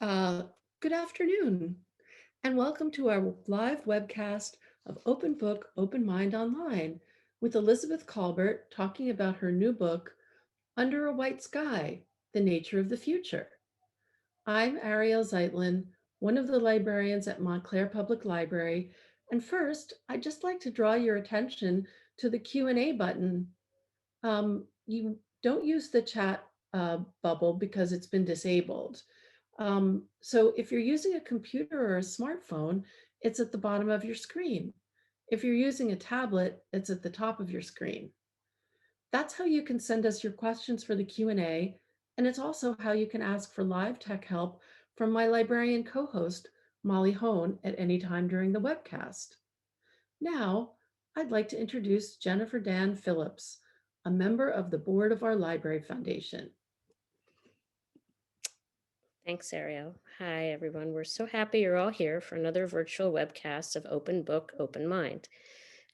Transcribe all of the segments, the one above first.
Uh, Good afternoon, and welcome to our live webcast of Open Book, Open Mind Online with Elizabeth Kolbert talking about her new book, Under a White Sky, The Nature of the Future. I'm Ariel Zeitlin, one of the librarians at Montclair Public Library, and first, I'd just like to draw your attention to the Q&A button. You don't use the chat bubble because it's been disabled. So if you're using a computer or a smartphone, it's at the bottom of your screen. If you're using a tablet, it's at the top of your screen. That's how you can send us your questions for the Q&A, and it's also how you can ask for live tech help from my librarian co-host, Molly Hone, at any time during the webcast. Now, I'd like to introduce Jennifer Dan Phillips, a member of the board of our Library Foundation. Thanks, Ariel. Hi, everyone. We're so happy you're all here for another virtual webcast of Open Book, Open Mind.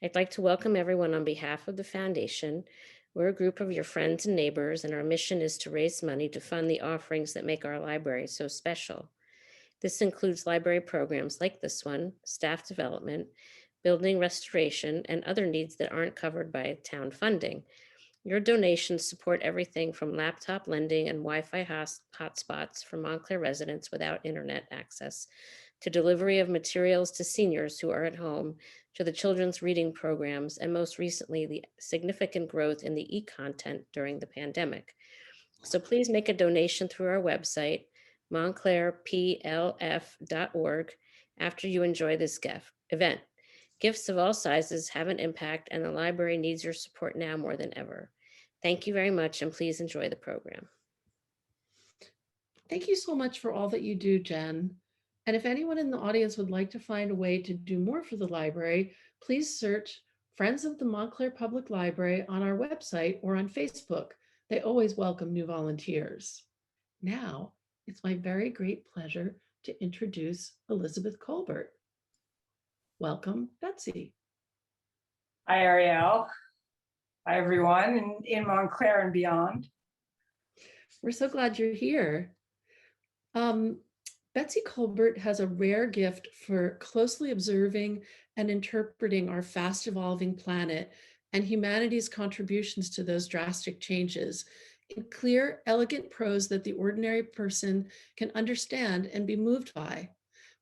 I'd like to welcome everyone on behalf of the Foundation. We're a group of your friends and neighbors, and our mission is to raise money to fund the offerings that make our library so special. This includes library programs like this one, staff development, building restoration, and other needs that aren't covered by town funding. Your donations support everything from laptop lending and Wi-Fi hotspots for Montclair residents without internet access, to delivery of materials to seniors who are at home, to the children's reading programs, and most recently, the significant growth in the e-content during the pandemic. So please make a donation through our website, montclairplf.org, after you enjoy this event. Gifts of all sizes have an impact, and the library needs your support now more than ever. Thank you very much, and please enjoy the program. Thank you so much for all that you do, Jen. And if anyone in the audience would like to find a way to do more for the library, please search Friends of the Montclair Public Library on our website or on Facebook. They always welcome new volunteers. Now, it's my very great pleasure to introduce Elizabeth Kolbert. Welcome, Betsy. Hi, Ariel. Hi, everyone in Montclair and beyond. We're so glad you're here. Betsy Kolbert has a rare gift for closely observing and interpreting our fast evolving planet and humanity's contributions to those drastic changes in clear, elegant prose that the ordinary person can understand and be moved by.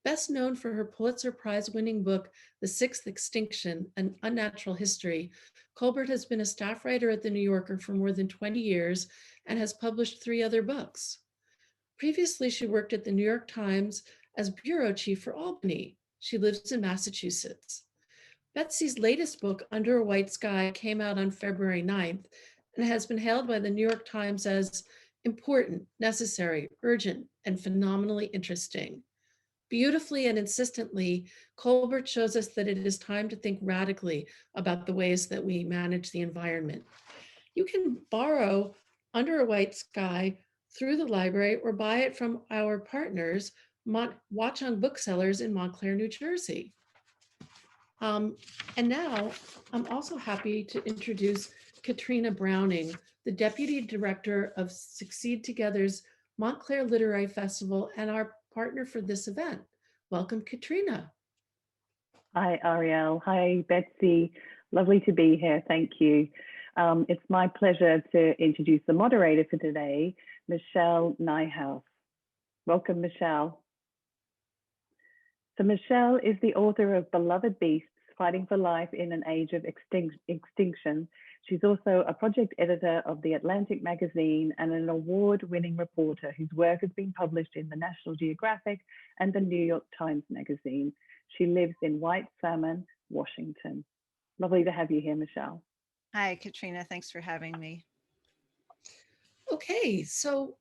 Best known for her Pulitzer Prize-winning book, The Sixth Extinction, An Unnatural History, Colbert has been a staff writer at The New Yorker for more than 20 years and has published 3 other books. Previously, she worked at the New York Times as bureau chief for Albany. She lives in Massachusetts. Betsy's latest book, Under a White Sky, came out on February 9th and has been hailed by the New York Times as important, necessary, urgent, and phenomenally interesting. Beautifully and insistently, Colbert shows us that it is time to think radically about the ways that we manage the environment. You can borrow Under a White Sky through the library or buy it from our partners, Watchung Booksellers in Montclair, New Jersey. And now I'm also happy to introduce Katrina Browning, the Deputy Director of Succeed Together's Montclair Literary Festival and our partner for this event. Welcome, Katrina. Hi, Ariel. Hi, Betsy. Lovely to be here. Thank you. It's my pleasure to introduce the moderator for today, Michelle Nijhuis. Welcome, Michelle. So Michelle is the author of Beloved Beasts, Fighting for Life in an Age of Extinction. She's also a project editor of The Atlantic magazine and an award-winning reporter whose work has been published in the National Geographic and the New York Times magazine. She lives in White Salmon, Washington. Lovely to have you here, Michelle. Hi, Katrina. Thanks for having me. Okay, so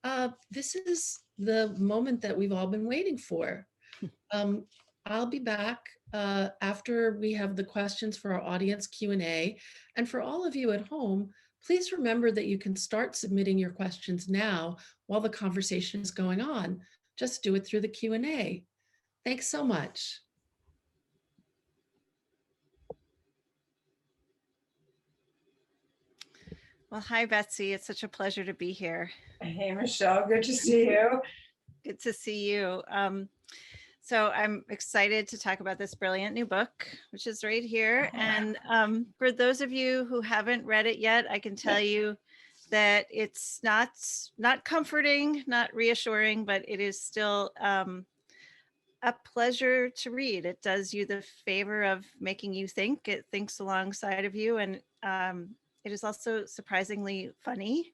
this is the moment that we've all been waiting for. I'll be back after we have the questions for our audience Q&A. And for all of you at home, please remember that you can start submitting your questions now while the conversation is going on. Just do it through the Q&A. Thanks so much. Well, hi, Betsy. It's such a pleasure to be here. Hey, Michelle. Good to see you. Good to see you. So I'm excited to talk about this brilliant new book, which is right here. And for those of you who haven't read it yet, I can tell you that it's not comforting, not reassuring, but it is still a pleasure to read. It does you the favor of making you think. It thinks alongside of you, and it is also surprisingly funny.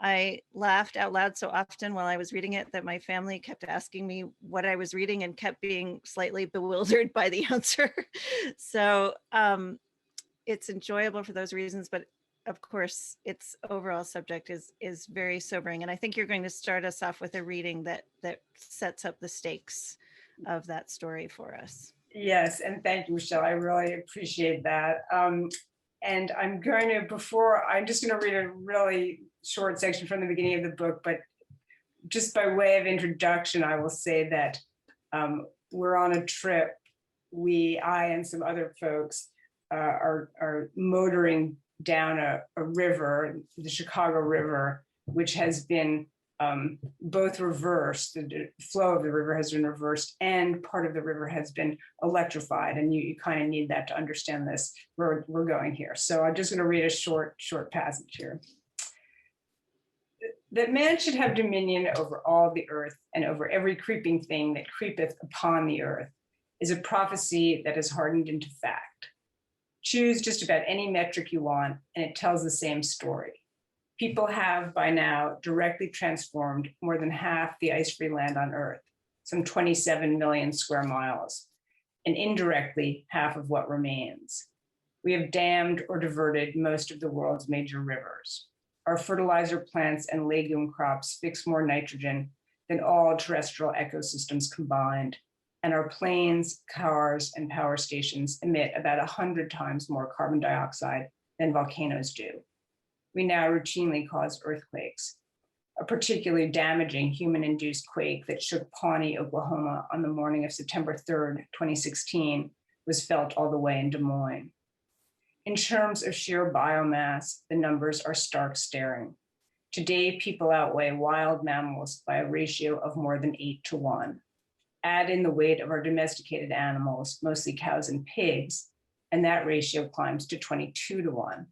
I laughed out loud so often while I was reading it that my family kept asking me what I was reading and kept being slightly bewildered by the answer. So it's enjoyable for those reasons, but of course, its overall subject is very sobering. And I think you're going to start us off with a reading that sets up the stakes of that story for us. Yes, and thank you, Michelle. I really appreciate that. And I'm just going to read a really short section from the beginning of the book, but just by way of introduction, I will say that we're on a trip. I and some other folks are motoring down a river, the Chicago River, which has been both reversed. The flow of the river has been reversed, and part of the river has been electrified. And you kind of need that to understand this. We're going here. So I'm just going to read a short passage here. That man should have dominion over all the earth and over every creeping thing that creepeth upon the earth is a prophecy that is hardened into fact. Choose just about any metric you want, and it tells the same story. People have by now directly transformed more than half the ice-free land on Earth, some 27 million square miles, and indirectly half of what remains. We have dammed or diverted most of the world's major rivers. Our fertilizer plants and legume crops fix more nitrogen than all terrestrial ecosystems combined, and our planes, cars, and power stations emit about 100 times more carbon dioxide than volcanoes do. We now routinely cause earthquakes. A particularly damaging human-induced quake that shook Pawnee, Oklahoma on the morning of September 3rd, 2016 was felt all the way in Des Moines. In terms of sheer biomass, the numbers are stark staring. Today, people outweigh wild mammals by a ratio of more than 8-to-1. Add in the weight of our domesticated animals, mostly cows and pigs, and that ratio climbs to 22-to-1.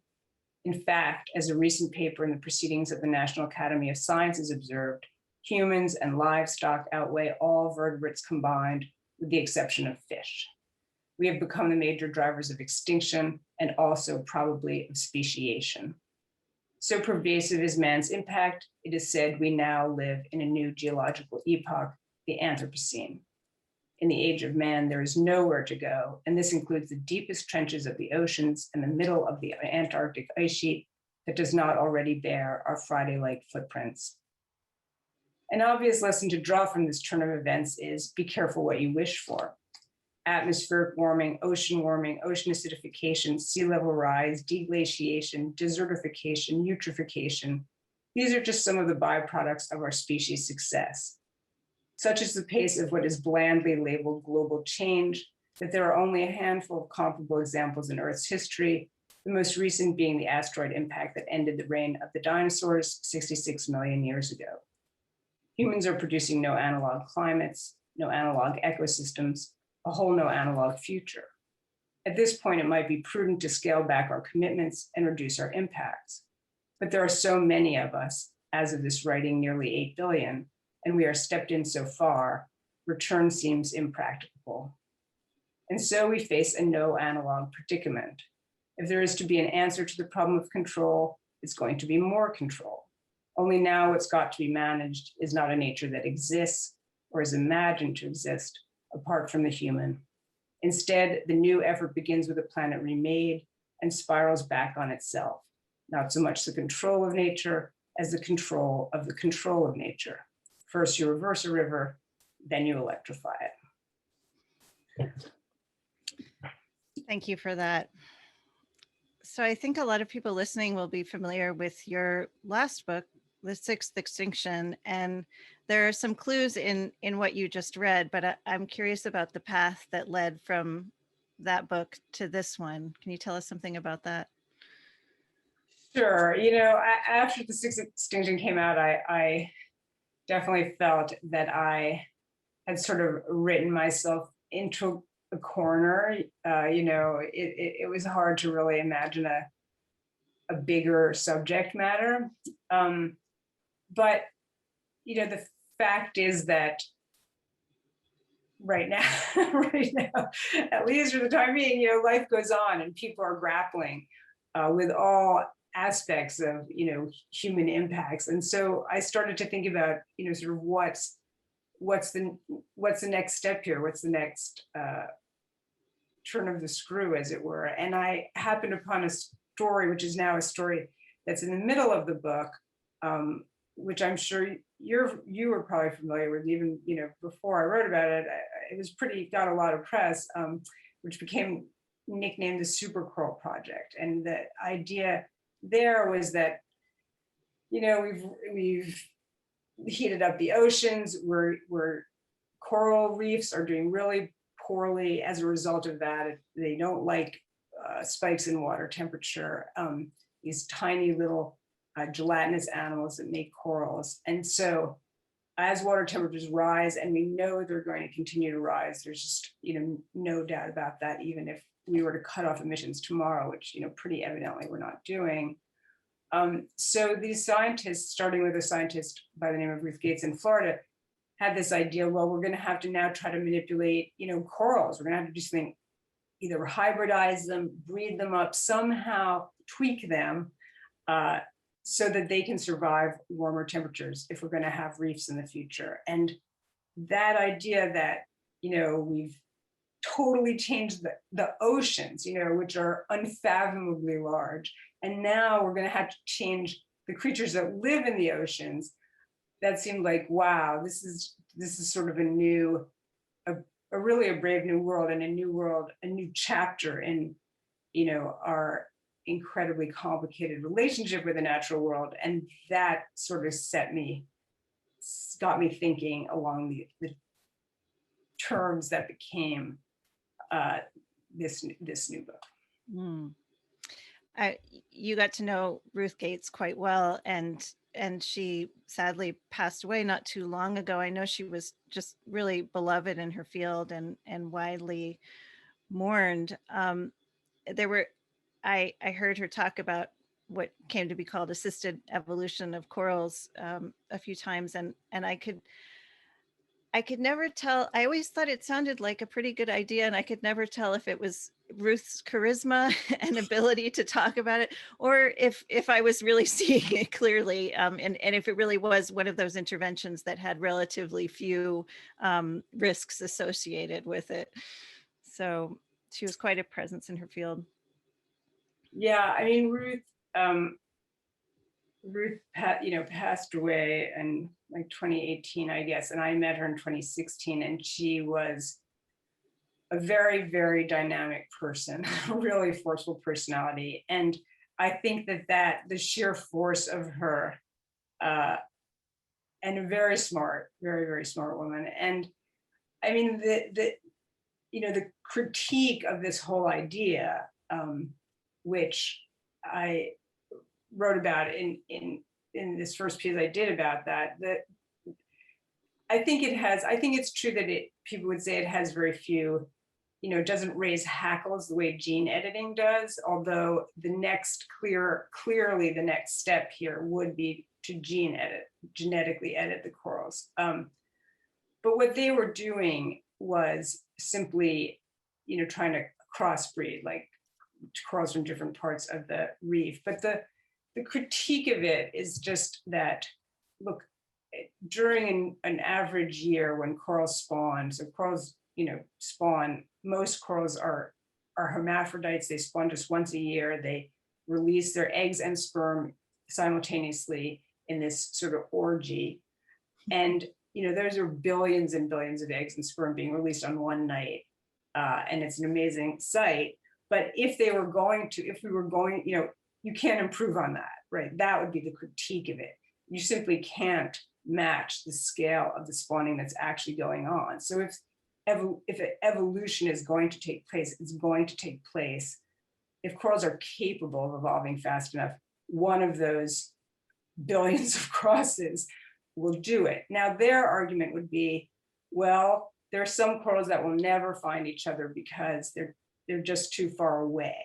In fact, as a recent paper in the Proceedings of the National Academy of Sciences observed, humans and livestock outweigh all vertebrates combined, with the exception of fish. We have become the major drivers of extinction and also probably of speciation. So pervasive is man's impact, it is said we now live in a new geological epoch, the Anthropocene. In the age of man, there is nowhere to go, and this includes the deepest trenches of the oceans and the middle of the Antarctic ice sheet that does not already bear our Friday-like footprints. An obvious lesson to draw from this turn of events is be careful what you wish for. Atmospheric warming, ocean acidification, sea level rise, deglaciation, desertification, eutrophication. These are just some of the byproducts of our species' success. Such is the pace of what is blandly labeled global change, that there are only a handful of comparable examples in Earth's history, the most recent being the asteroid impact that ended the reign of the dinosaurs 66 million years ago. Humans are producing no analog climates, no analog ecosystems, a whole no analog future. At this point, it might be prudent to scale back our commitments and reduce our impacts. But there are so many of us, as of this writing, nearly 8 billion, and we are stepped in so far, return seems impracticable. And so we face a no analog predicament. If there is to be an answer to the problem of control, it's going to be more control. Only now what's got to be managed is not a nature that exists or is imagined to exist apart from the human. Instead, the new effort begins with a planet remade and spirals back on itself. Not so much the control of nature as the control of nature. First, you reverse a river, then you electrify it. Thank you for that. So I think a lot of people listening will be familiar with your last book, The Sixth Extinction, and there are some clues in what you just read, but I'm curious about the path that led from that book to this one. Can you tell us something about that? Sure. After The Sixth Extinction came out, I definitely felt that I had sort of written myself into a corner. It was hard to really imagine a bigger subject matter. But, the fact is that right now, at least for the time being, life goes on and people are grappling with all aspects of, human impacts. And so I started to think about, sort of what's the next step here? What's the next turn of the screw, as it were? And I happened upon a story, which is now a story that's in the middle of the book, which I'm sure you were probably familiar with, even before I wrote about it. It was got a lot of press, which became nicknamed the Super Coral Project. And the idea there was that we've heated up the oceans. Where coral reefs are doing really poorly as a result of that. They don't like spikes in water temperature. These tiny little gelatinous animals that make corals. And so as water temperatures rise, and we know they're going to continue to rise, there's just no doubt about that, even if we were to cut off emissions tomorrow, which pretty evidently we're not doing. So these scientists, starting with a scientist by the name of Ruth Gates in Florida, had this idea, well, we're going to have to now try to manipulate corals. We're going to have to do something, either hybridize them, breed them up, somehow tweak them, so that they can survive warmer temperatures if we're going to have reefs in the future. And that idea that, we've totally changed the oceans, which are unfathomably large. And now we're going to have to change the creatures that live in the oceans. That seemed like, wow, this is sort of a really brave new world, and a new chapter in, our incredibly complicated relationship with the natural world. And that sort of got me thinking along the terms that became this new book. Mm. You got to know Ruth Gates quite well, and she sadly passed away not too long ago. I know she was just really beloved in her field and widely mourned. I heard her talk about what came to be called assisted evolution of corals a few times, and I could never tell. I always thought it sounded like a pretty good idea, and I could never tell if it was Ruth's charisma and ability to talk about it, or if I was really seeing it clearly, and if it really was one of those interventions that had relatively few risks associated with it. So she was quite a presence in her field. Yeah, I mean, Ruth passed away in like 2018, I guess, and I met her in 2016, and she was a very, very dynamic person, a really forceful personality. And I think that the sheer force of her, and a very smart, very, very smart woman. And I mean, the critique of this whole idea, which I wrote about in this first piece I did about that I think it's true that people would say it has very few, it doesn't raise hackles the way gene editing does, although clearly the next step here would be to genetically edit the corals. But what they were doing was simply, trying to crossbreed, like corals from different parts of the reef. But the critique of it is just that, look, during an average year when corals spawn, so corals, spawn, most corals are hermaphrodites. They spawn just once a year. They release their eggs and sperm simultaneously in this sort of orgy. And, those are billions and billions of eggs and sperm being released on one night. And it's an amazing sight. But if we were going, you can't improve on that, right? That would be the critique of it. You simply can't match the scale of the spawning that's actually going on. So if evolution is going to take place, it's going to take place. If corals are capable of evolving fast enough, one of those billions of crosses will do it. Now, their argument would be, well, there are some corals that will never find each other because they're just too far away.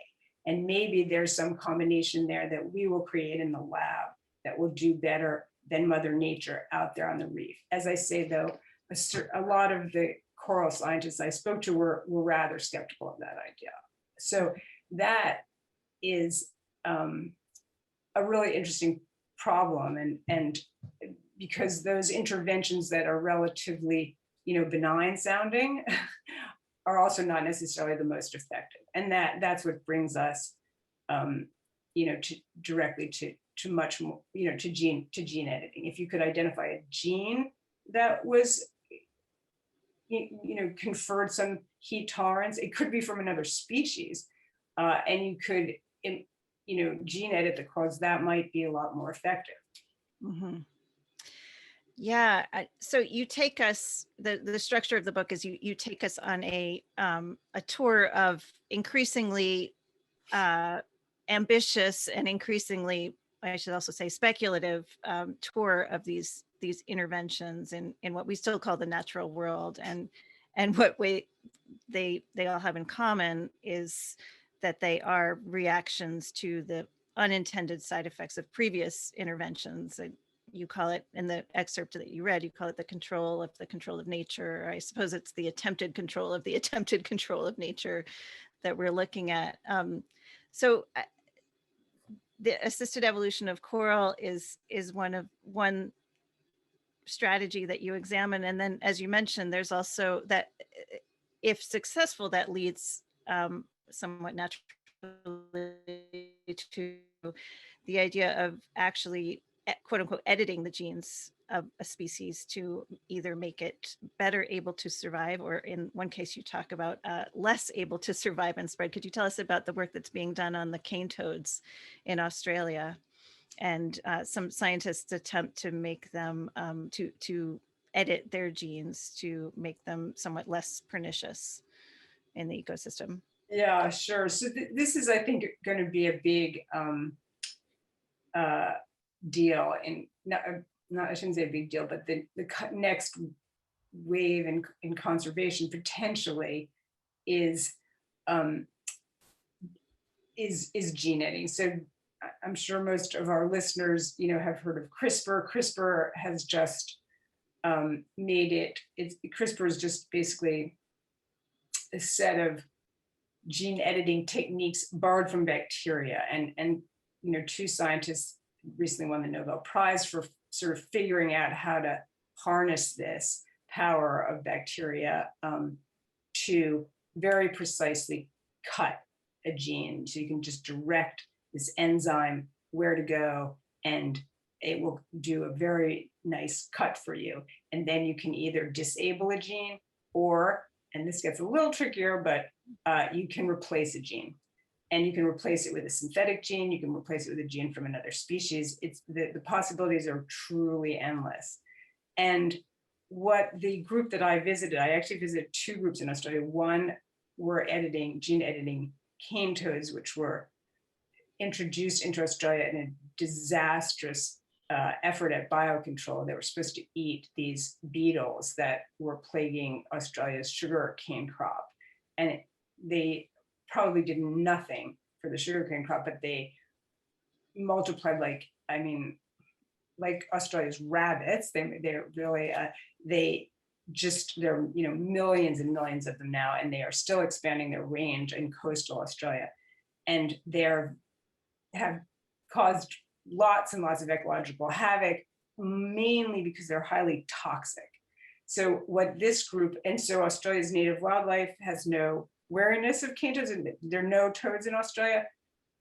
And maybe there's some combination there that we will create in the lab that will do better than Mother Nature out there on the reef. As I say, though, a lot of the coral scientists I spoke to were rather skeptical of that idea. So that is a really interesting problem, and because those interventions that are relatively, benign sounding are also not necessarily the most effective, and that's what brings us, directly to much more, to gene editing. If you could identify a gene that was, conferred some heat tolerance, it could be from another species, and you could, gene edit the corals, that might be a lot more effective. Mm-hmm. Yeah. So you take us, the structure of the book is you take us on a tour of increasingly ambitious and increasingly, I should also say, speculative tour of these interventions in what we still call the natural world, and what they all have in common is that they are reactions to the unintended side effects of previous interventions. You call it, in the excerpt that you read, you call it the control of nature. Or I suppose it's the attempted control of nature that we're looking at. So the assisted evolution of coral is one strategy that you examine. And then, as you mentioned, there's also that, if successful, that leads somewhat naturally to the idea of actually, quote unquote, editing the genes of a species to either make it better able to survive, or in one case you talk about less able to survive and spread. Could you tell us about the work that's being done on the cane toads in Australia? And some scientists attempt to make them, to edit their genes to make them somewhat less pernicious in the ecosystem. Yeah, sure. So this is, I think, going to be a big deal, and not, I shouldn't say a big deal, but the next wave in conservation potentially is gene editing. So I'm sure most of our listeners, have heard of CRISPR. CRISPR has just made it. CRISPR is just basically a set of gene editing techniques borrowed from bacteria, and two scientists recently won the Nobel Prize for sort of figuring out how to harness this power of bacteria to very precisely cut a gene. So you can just direct this enzyme where to go, and it will do a very nice cut for you. And then you can either disable a gene, or, and this gets a little trickier, but you can replace a gene. And you can replace it with a synthetic gene. You can replace it with a gene from another species. It's the possibilities are truly endless. And what the group that I visited, I actually visited two groups in Australia. One were gene editing cane toads, which were introduced into Australia in a disastrous effort at biocontrol. They were supposed to eat these beetles that were plaguing Australia's sugar cane crop. And they probably did nothing for the sugarcane crop, but they multiplied like Australia's rabbits. They're really there are millions and millions of them now, and they are still expanding their range in coastal Australia, and have caused lots and lots of ecological havoc, mainly because they're highly toxic. So what this group, and so Australia's native wildlife has no wariness of cane toads, and there are no toads in Australia,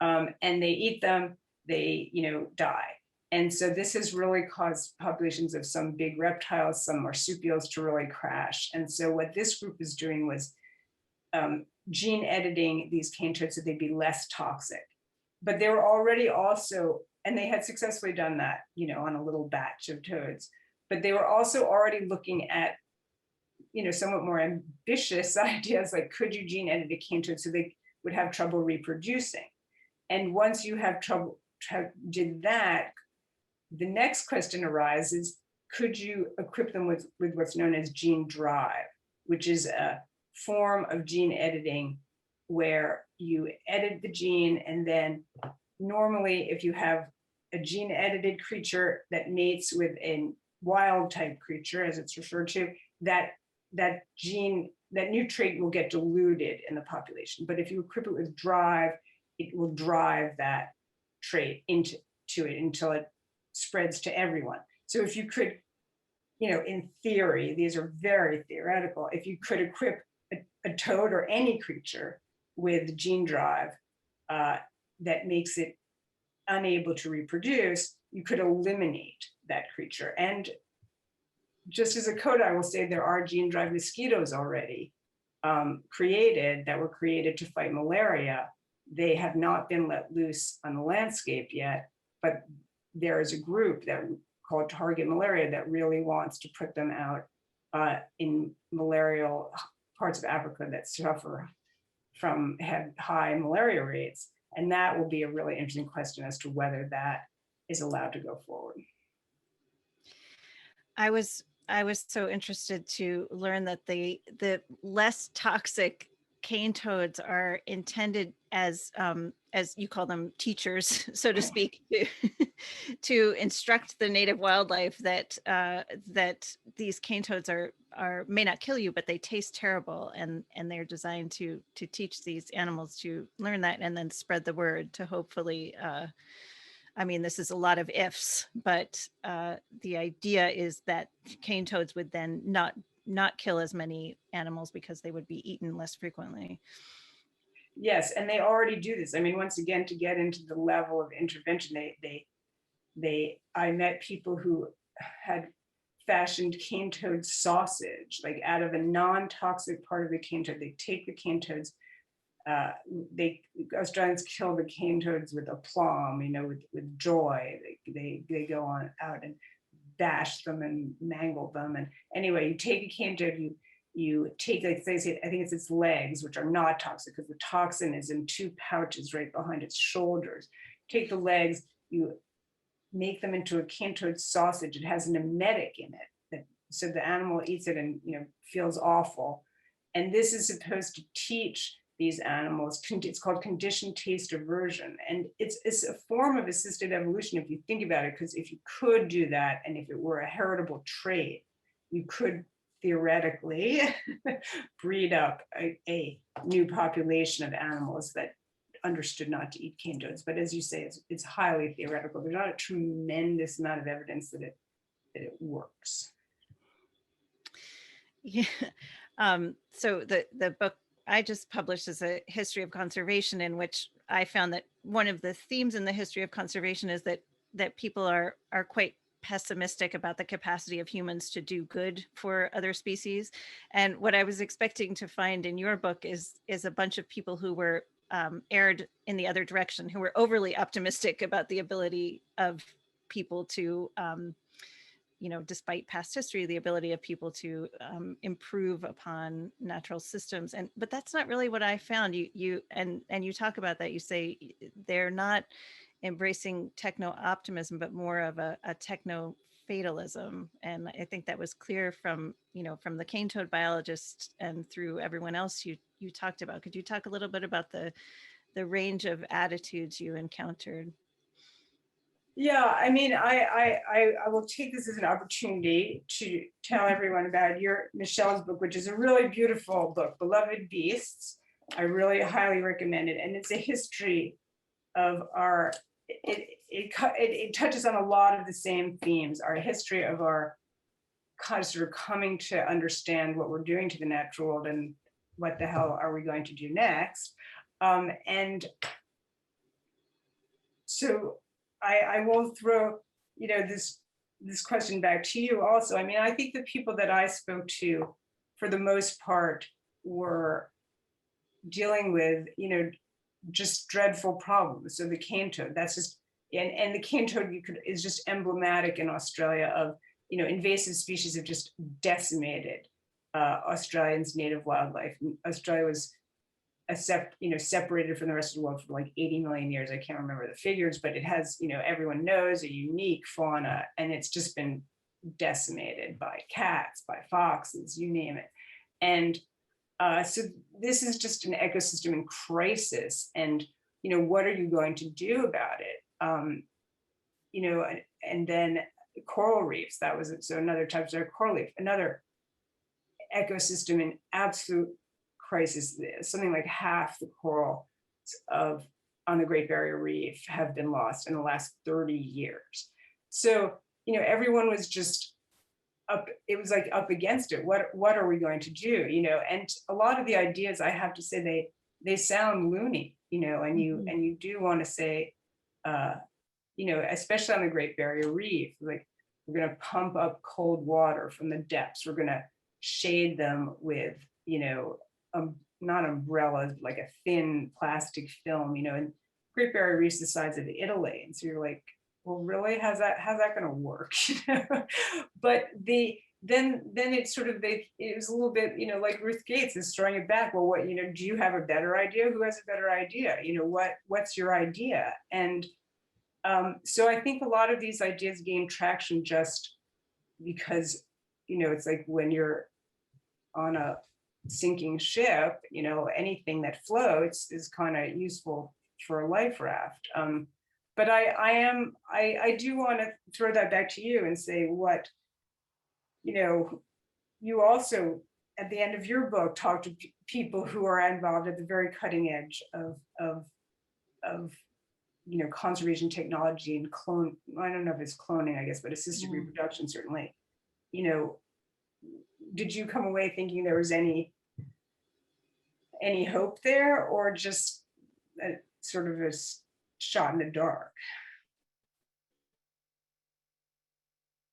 and they eat them, they die. And so this has really caused populations of some big reptiles, some marsupials, to really crash. And so what this group is doing was gene editing these cane toads so they'd be less toxic. But they were already also, and they had successfully done that, on a little batch of toads, but they were also already looking at somewhat more ambitious ideas, like, could you gene edit a cane toad so they would have trouble reproducing? And once you have did that, the next question arises, could you equip them with what's known as gene drive, which is a form of gene editing where you edit the gene, and then normally if you have a gene edited creature that mates with a wild type creature, as it's referred to, that gene, that new trait will get diluted in the population. But if you equip it with drive, it will drive that trait into it until it spreads to everyone. So if you could, in theory, these are very theoretical, if you could equip a toad or any creature with gene drive that makes it unable to reproduce, you could eliminate that creature. And just as a coda, I will say there are gene drive mosquitoes already created that were created to fight malaria. They have not been let loose on the landscape yet, but there is a group that called Target Malaria that really wants to put them out in malarial parts of Africa that suffer from, have high malaria rates. And that will be a really interesting question as to whether that is allowed to go forward. I was so interested to learn that the less toxic cane toads are intended as you call them, teachers, so to speak, to instruct the native wildlife that these cane toads may not kill you, but they taste terrible, and they're designed to teach these animals to learn that and then spread the word to hopefully. I mean, this is a lot of ifs, but the idea is that cane toads would then not kill as many animals because they would be eaten less frequently. Yes, and they already do this. I mean, once again, to get into the level of intervention, I met people who had fashioned cane toad sausage, like out of a non-toxic part of the cane toad. They take the cane toads. Australians kill the cane toads with aplomb, with joy. They go on out and bash them and mangle them. And anyway, you take a cane toad, you take, like they say, I think it's its legs, which are not toxic because the toxin is in 2 pouches right behind its shoulders. Take the legs, you make them into a cane toad sausage. It has an emetic in it, so the animal eats it and feels awful. And this is supposed to teach these animals, it's called conditioned taste aversion. And it's a form of assisted evolution if you think about it, because if you could do that, and if it were a heritable trait, you could theoretically breed up a new population of animals that understood not to eat cane toads. But as you say, it's highly theoretical. There's not a tremendous amount of evidence that it works. Yeah. So the book I just published is a history of conservation, in which I found that one of the themes in the history of conservation is that people are quite pessimistic about the capacity of humans to do good for other species. And what I was expecting to find in your book is a bunch of people who were erred in the other direction, who were overly optimistic about the ability of people to despite past history, the ability of people to improve upon natural systems. But that's not really what I found. You talk about that. You say they're not embracing techno-optimism, but more of a techno-fatalism. And I think that was clear from the cane toad biologist and through everyone else you talked about. Could you talk a little bit about the range of attitudes you encountered? Yeah, I mean, I will take this as an opportunity to tell everyone about Michelle's book, which is a really beautiful book, Beloved Beasts. I really highly recommend it. And it's a history of it touches on a lot of the same themes, our history of our kind of sort of coming to understand what we're doing to the natural world and what the hell are we going to do next. And so I will throw, this question back to you also. I mean, I think the people that I spoke to, for the most part, were dealing with, just dreadful problems. So the cane toad, that's just, and the cane toad is just emblematic in Australia of, invasive species have just decimated Australians' native wildlife. Australia was separated from the rest of the world for like 80 million years. I can't remember the figures, but it has, everyone knows, a unique fauna, and it's just been decimated by cats, by foxes, you name it. And so this is just an ecosystem in crisis. And, what are you going to do about it? And then coral reefs, that was, so another type of coral reef, another ecosystem in absolute crisis. Something like half the coral on the Great Barrier Reef have been lost in the last 30 years. So, everyone was just up, it was like up against it. What are we going to do? And a lot of the ideas, I have to say, they sound loony, and you do want to say, especially on the Great Barrier Reef, like, we're going to pump up cold water from the depths. We're going to shade them with, not umbrellas, but like a thin plastic film, and Great Barrier Reef's the size of Italy. And so you're like, well, really, how's that going to work? But then it's sort of, it was a little bit, like Ruth Gates is throwing it back. Well, what, do you have a better idea? Who has a better idea? What's your idea? And so I think a lot of these ideas gain traction just because, it's like when you're on a sinking ship, anything that floats is kind of useful for a life raft. But I do want to throw that back to you and say what, you also, at the end of your book, talk to people who are involved at the very cutting edge of conservation technology and I don't know if it's cloning, I guess, but assisted reproduction, certainly. Did you come away thinking there was any hope there, or just sort of a shot in the dark?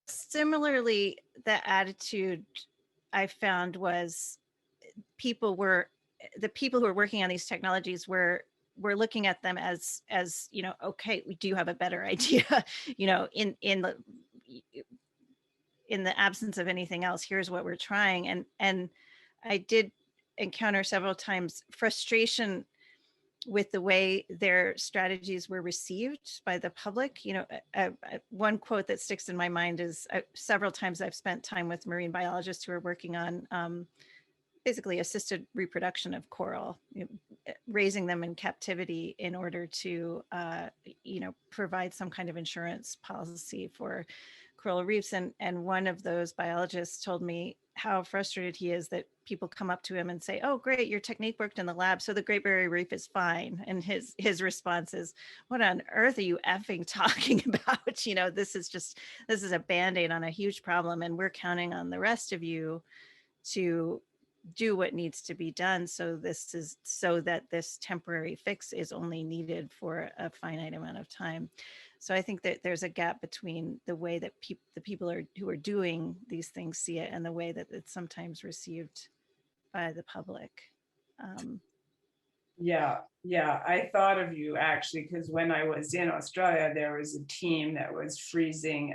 Similarly, the attitude I found was the people who were working on these technologies were looking at them as okay, we do have a better idea, in the absence of anything else, here's what we're trying. And I did encounter several times frustration with the way their strategies were received by the public. One quote that sticks in my mind is several times I've spent time with marine biologists who are working on basically assisted reproduction of coral, raising them in captivity in order to, provide some kind of insurance policy for coral reefs. And one of those biologists told me how frustrated he is that people come up to him and say, "Oh, great, your technique worked in the lab, so the Great Barrier Reef is fine." And his response is, "What on earth are you effing talking about? This is a Band-Aid on a huge problem, and we're counting on the rest of you to do what needs to be done. So that this temporary fix is only needed for a finite amount of time." So I think that there's a gap between the way that the people who are doing these things see it and the way that it's sometimes received by the public. Yeah, I thought of you actually, because when I was in Australia, there was a team that was freezing,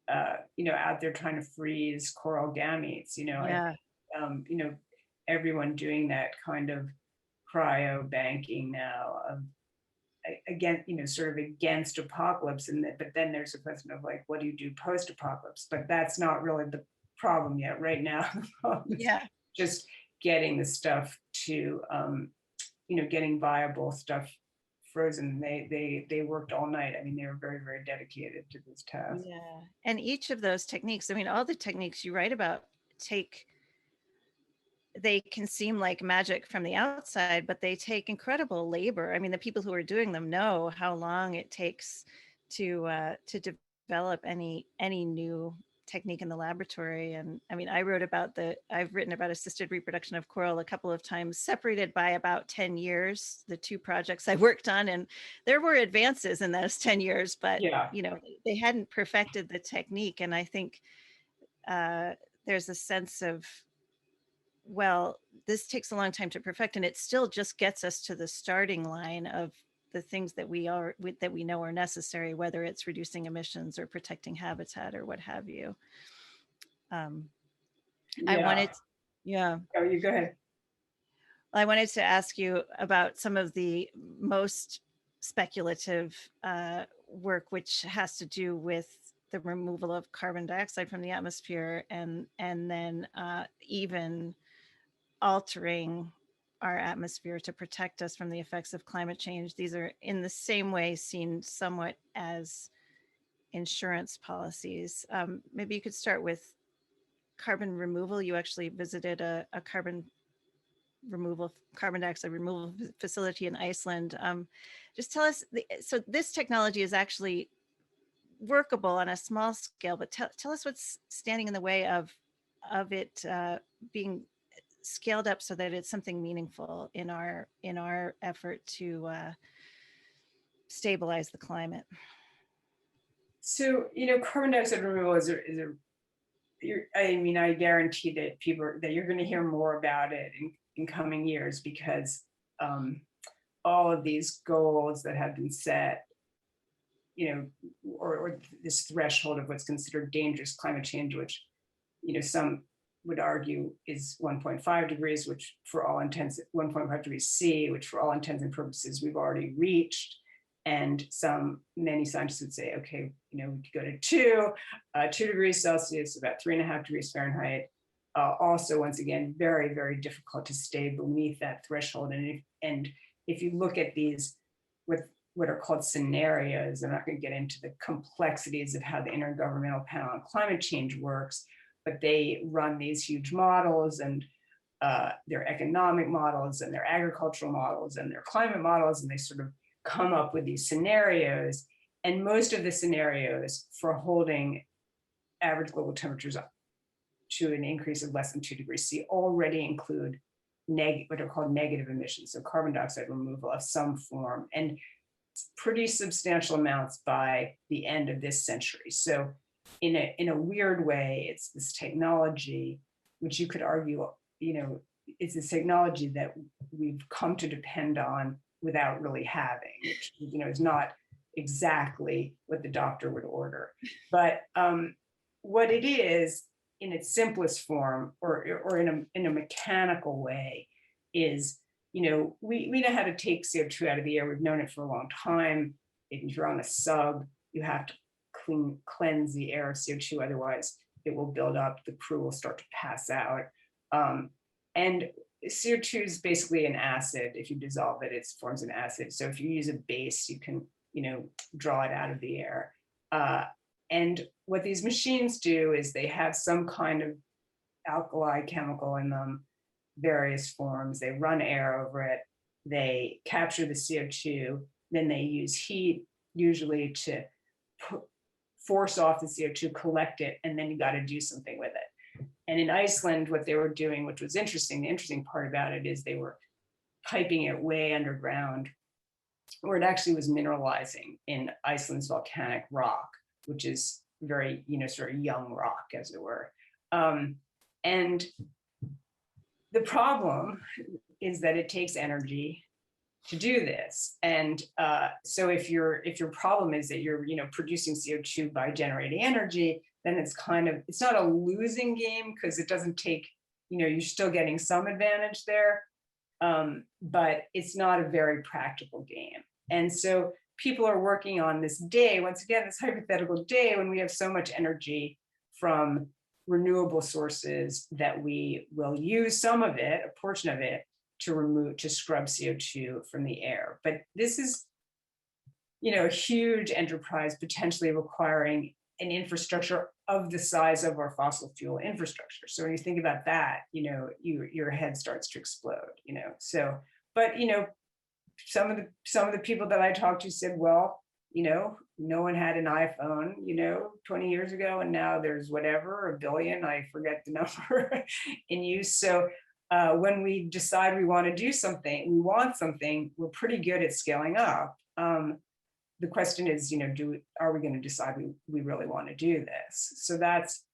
out there trying to freeze coral gametes, everyone doing that kind of cryo banking now, again, sort of against apocalypse. But then there's a question of like, what do you do post-apocalypse? But that's not really the problem yet. Right now, just getting the stuff to, getting viable stuff frozen. They worked all night. I mean, they were very, very dedicated to this task. Yeah, and each of those techniques, I mean, all the techniques you write about they can seem like magic from the outside, but they take incredible labor. I mean, the people who are doing them know how long it takes to develop any new technique in the laboratory. And I mean, I've written about assisted reproduction of coral a couple of times, separated by about 10 years, the two projects I worked on, and there were advances in those 10 years, but they hadn't perfected the technique. And I think there's a sense of, well, this takes a long time to perfect, and it still just gets us to the starting line of the things that we know are necessary, whether it's reducing emissions or protecting habitat or what have you. Oh, you go ahead. I wanted to ask you about some of the most speculative work, which has to do with the removal of carbon dioxide from the atmosphere, and then even altering our atmosphere to protect us from the effects of climate change. These are in the same way seen somewhat as insurance policies. Maybe you could start with carbon removal. You actually visited a carbon dioxide removal facility in Iceland. Just tell us, so this technology is actually workable on a small scale, but tell us what's standing in the way of it being scaled up so that it's something meaningful in our effort to stabilize the climate. So, carbon dioxide removal I guarantee that you're going to hear more about it in coming years, because all of these goals that have been set, or this threshold of what's considered dangerous climate change, which, some would argue is 1.5 degrees, which for all intents, 1.5 degrees C, which for all intents and purposes we've already reached. And many scientists would say, okay, we could go to 2 degrees Celsius, about 3.5 degrees Fahrenheit. Also, once again, very, very difficult to stay beneath that threshold. And if you look at these, what are called scenarios, I'm not going to get into the complexities of how the Intergovernmental Panel on Climate Change works, but they run these huge models, and their economic models and their agricultural models and their climate models, and they sort of come up with these scenarios. And most of the scenarios for holding average global temperatures up to an increase of less than 2 degrees C already include what are called negative emissions, so carbon dioxide removal of some form, and pretty substantial amounts by the end of this century. So in a weird way, it's this technology, which you could argue, it's this technology that we've come to depend on without really having, which, is not exactly what the doctor would order. But what it is in its simplest form, or in a mechanical way, is, we know how to take CO2 out of the air. We've known it for a long time. If you're on a sub, you have to cleanse the air of CO2, otherwise it will build up, the crew will start to pass out. And CO2 is basically an acid. If you dissolve it, it forms an acid. So if you use a base, you can, draw it out of the air. And what these machines do is they have some kind of alkali chemical in them, various forms. They run air over it. They capture the CO2. Then they use heat, usually to force off the CO2, collect it, and then you got to do something with it. And in Iceland, what they were doing, which was interesting, the interesting part about it is they were piping it way underground, where it actually was mineralizing in Iceland's volcanic rock, which is very, sort of young rock, as it were. And the problem is that it takes energy to do this. And so if your problem is that you're, producing CO2 by generating energy, then it's not a losing game, because it doesn't take, you're still getting some advantage there, but it's not a very practical game. And so people are working on this day, once again, this hypothetical day when we have so much energy from renewable sources that we will use some of it, a portion of it, to scrub CO2 from the air. But this is, a huge enterprise, potentially requiring an infrastructure of the size of our fossil fuel infrastructure. So when you think about that, your head starts to explode, So, but, some of the people that I talked to said, well, no one had an iPhone, 20 years ago, and now there's whatever, 1 billion, I forget the number, in use. So when we decide we want to do something, we want something, we're pretty good at scaling up. The question is, are we going to decide we really want to do this? So that's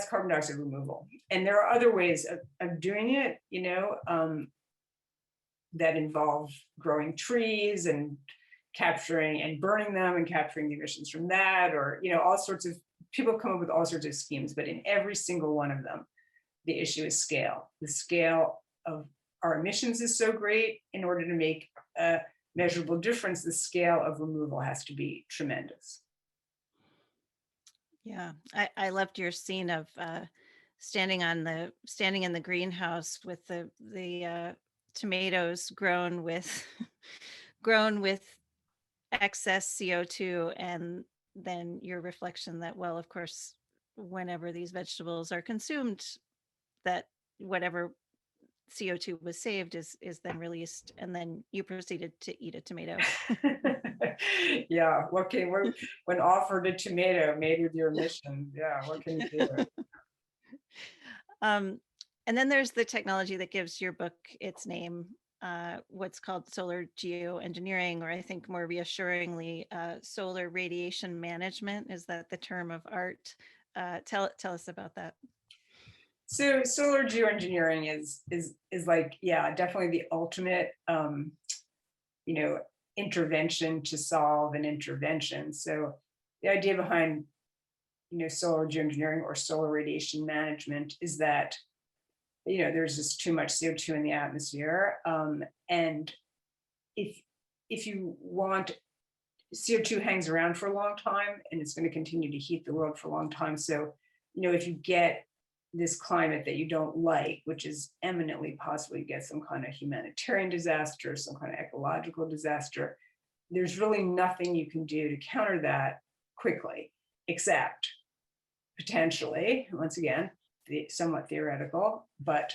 carbon dioxide removal. And there are other ways of doing it, that involve growing trees and capturing and burning them and capturing the emissions from that, or, all sorts of, people come up with all sorts of schemes, but in every single one of them, the issue is scale. The scale of our emissions is so great, in order to make a measurable difference, the scale of removal has to be tremendous. Yeah, I loved your scene of standing in the greenhouse with the tomatoes grown with grown with excess CO2, and then your reflection that, well, of course, whenever these vegetables are consumed, that whatever CO2 was saved is then released, and then you proceeded to eat a tomato. Yeah, when offered a tomato made with your emissions, yeah, what can you do? And then there's the technology that gives your book its name, what's called solar geoengineering, or I think more reassuringly, solar radiation management. Is that the term of art? Tell us about that. So solar geoengineering is like, yeah, definitely the ultimate, intervention to solve an intervention. So the idea behind, solar geoengineering or solar radiation management is that, there's just too much CO2 in the atmosphere, and if you want, CO2 hangs around for a long time, and it's going to continue to heat the world for a long time. So, if you get this climate that you don't like, which is eminently possible, you get some kind of humanitarian disaster, some kind of ecological disaster, there's really nothing you can do to counter that quickly, except potentially, once again, somewhat theoretical, but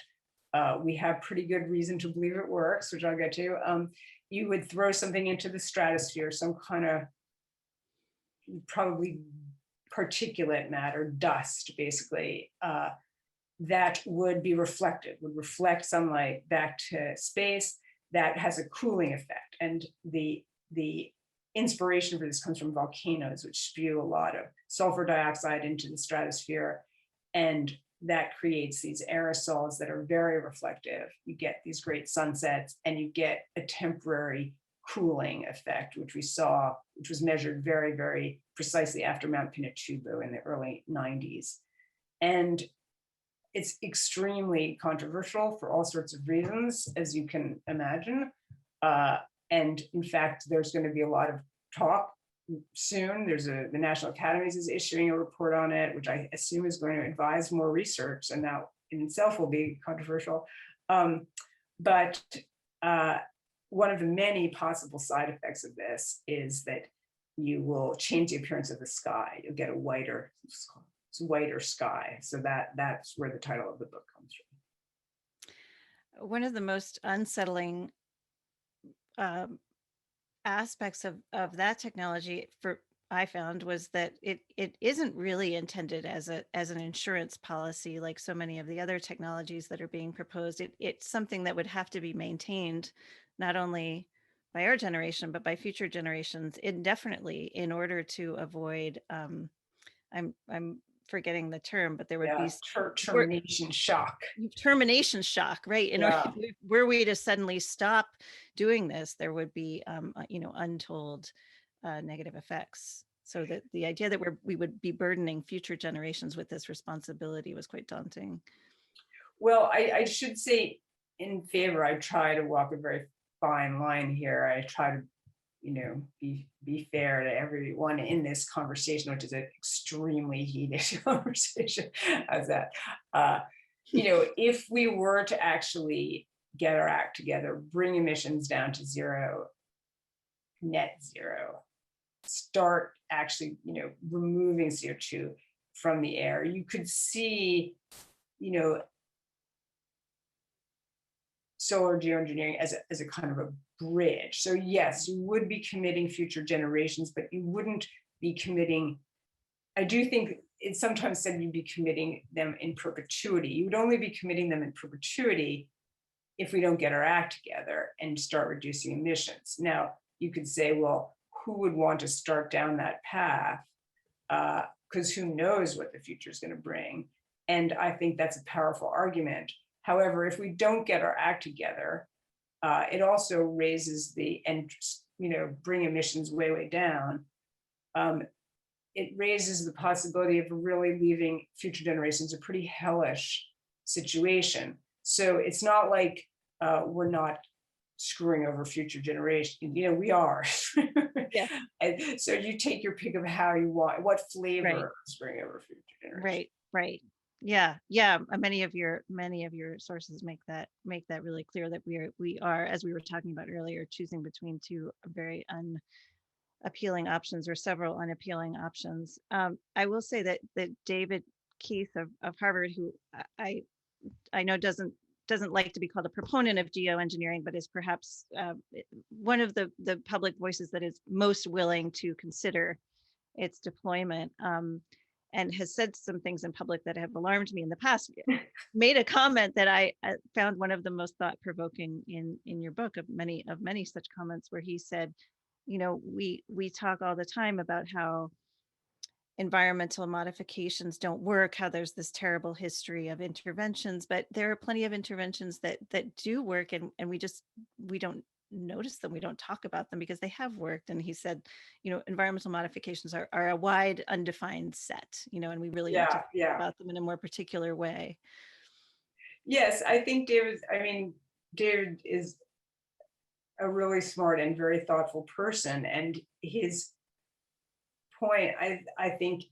we have pretty good reason to believe it works, which I'll get to. You would throw something into the stratosphere, some kind of probably particulate matter, dust, basically, that would be reflected, would reflect sunlight back to space. That has a cooling effect. And the inspiration for this comes from volcanoes, which spew a lot of sulfur dioxide into the stratosphere. And that creates these aerosols that are very reflective. You get these great sunsets, and you get a temporary cooling effect, which we saw, which was measured very, very precisely after Mount Pinatubo in the early 90s. And it's extremely controversial for all sorts of reasons, as you can imagine. And in fact, there's going to be a lot of talk soon. The National Academies is issuing a report on it, which I assume is going to advise more research, and that in itself will be controversial. But one of the many possible side effects of this is that you will change the appearance of the sky. You'll get a whiter sky. So that's where the title of the book comes from. One of the most unsettling aspects of that technology I found was that it isn't really intended as an insurance policy like so many of the other technologies that are being proposed. It's something that would have to be maintained not only by our generation but by future generations indefinitely in order to avoid I'm forgetting the term, but there would be termination shock. Termination shock, right? And were we to suddenly stop doing this, there would be, untold negative effects. So that the idea that we would be burdening future generations with this responsibility was quite daunting. Well, I should say in favor, I try to walk a very fine line here. I try to be fair to everyone in this conversation, which is an extremely heated conversation. How's that? If we were to actually get our act together, bring emissions down to zero, net zero, start actually, removing CO2 from the air, you could see, solar geoengineering as a kind of a bridge. So yes, you would be committing future generations, but you wouldn't be committing, I do think it's sometimes said you'd be committing them in perpetuity. You would only be committing them in perpetuity if we don't get our act together and start reducing emissions. Now, you could say, well, who would want to start down that path? Because who knows what the future is going to bring? And I think that's a powerful argument. However, if we don't get our act together, it also raises bring emissions way, way down. It raises the possibility of really leaving future generations a pretty hellish situation. So it's not like we're not screwing over future generations. You know, we are. Yeah. And so you take your pick of how you want, what flavor Right. of screwing over future generations. Right, right. Yeah, yeah. Many of your sources make that really clear that we are, as we were talking about earlier, choosing between two very unappealing options, or several unappealing options. I will say that David Keith of Harvard, who I know doesn't like to be called a proponent of geoengineering, but is perhaps one of the public voices that is most willing to consider its deployment, and has said some things in public that have alarmed me in the past. Made a comment that I found one of the most thought-provoking in your book, of many such comments, where he said, you know, we talk all the time about how environmental modifications don't work, how there's this terrible history of interventions, but there are plenty of interventions that do work, and we don't notice them, we don't talk about them because they have worked. And he said, you know, environmental modifications are a wide, undefined set, you know, and we really need to think about them in a more particular way. Yes, I think David is a really smart and very thoughtful person, and his point, I think,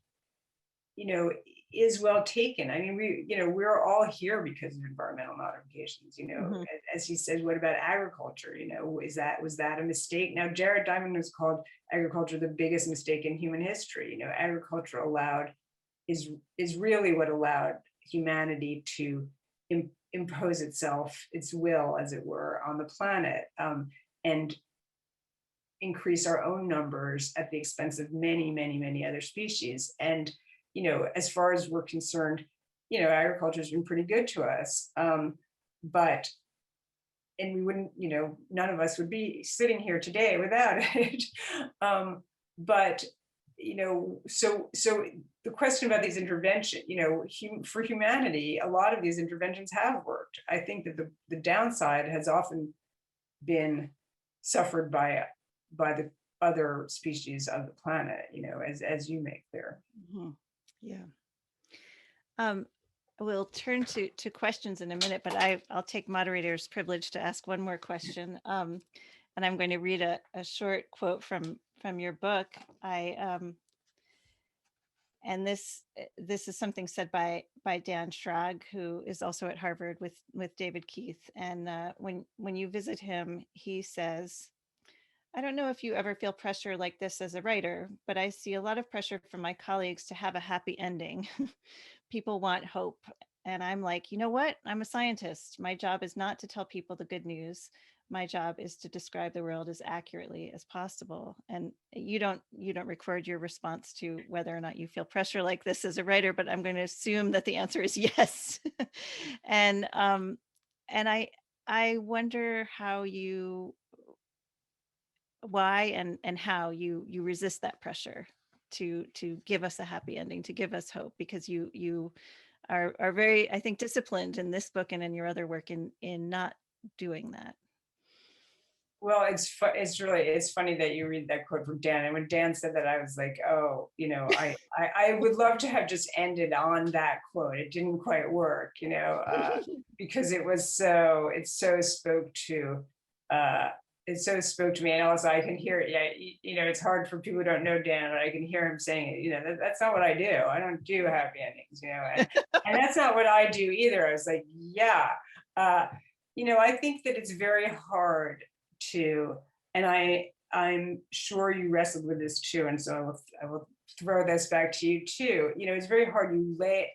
you know, is well taken. I mean, we're all here because of environmental modifications, you know. Mm-hmm. As he says, what about agriculture? You know, was that a mistake? Now, Jared Diamond has called agriculture the biggest mistake in human history. You know, agriculture is really what allowed humanity to impose its will, as it were, on the planet, and increase our own numbers at the expense of many, many, many other species. And, you know, as far as we're concerned, you know, agriculture has been pretty good to us. But we wouldn't, you know, none of us would be sitting here today without it. But, you know, so the question about these interventions, you know, for humanity, a lot of these interventions have worked. I think that the downside has often been suffered by the other species of the planet, you know, as you make clear. Mm-hmm. Yeah. We'll turn to questions in a minute, but I'll take moderator's privilege to ask one more question. And I'm going to read a short quote from your book. And this is something said by Dan Schrag, who is also at Harvard with David Keith. And when you visit him, he says, I don't know if you ever feel pressure like this as a writer, but I see a lot of pressure from my colleagues to have a happy ending. People want hope. And I'm like, you know what? I'm a scientist. My job is not to tell people the good news. My job is to describe the world as accurately as possible. And you don't record your response to whether or not you feel pressure like this as a writer, but I'm going to assume that the answer is yes. And I wonder why and how you resist that pressure to give us a happy ending, to give us hope, because you are very, I think, disciplined in this book and in your other work in not doing that. Well, it's funny that you read that quote from Dan. And when Dan said that, I was like, oh, you know, I would love to have just ended on that quote. It didn't quite work, you know, because it so spoke to me. And also I can hear it. Yeah, you know, it's hard for people who don't know Dan, but I can hear him saying it, you know, that's not what I do. I don't do happy endings, you know, and that's not what I do either. I was like, yeah. You know, I think that it's very hard to, and I'm sure you wrestled with this too, and so I will throw this back to you too. You know, it's very hard. I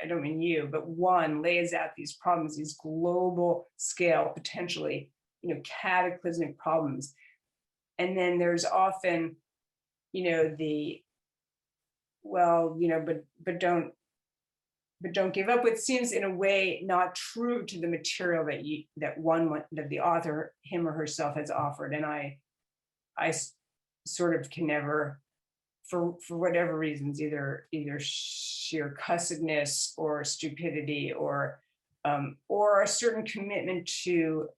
don't mean you, but one lays out these problems, these global scale, potentially, you know, cataclysmic problems. And then there's often, you know, but don't give up, which seems in a way not true to the material that the author, him or herself, has offered. And I sort of can never, for whatever reasons, either sheer cussedness or stupidity or a certain commitment to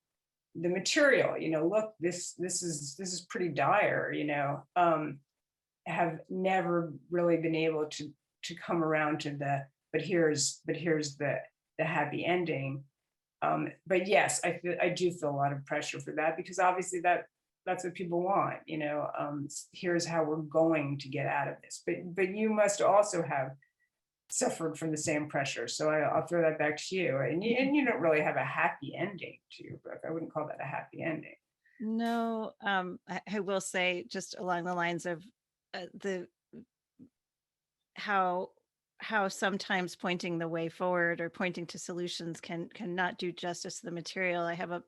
the material, you know, look, this is pretty dire, you know, have never really been able to come around to but here's the happy ending. But yes, I do feel a lot of pressure for that, because obviously that's what people want, here's how we're going to get out of this. But you must also have suffered from the same pressure. So I'll throw that back to you. And you don't really have a happy ending to your book. I wouldn't call that a happy ending. No, I will say, just along the lines of the how sometimes pointing the way forward or pointing to solutions can not do justice to the material. I have a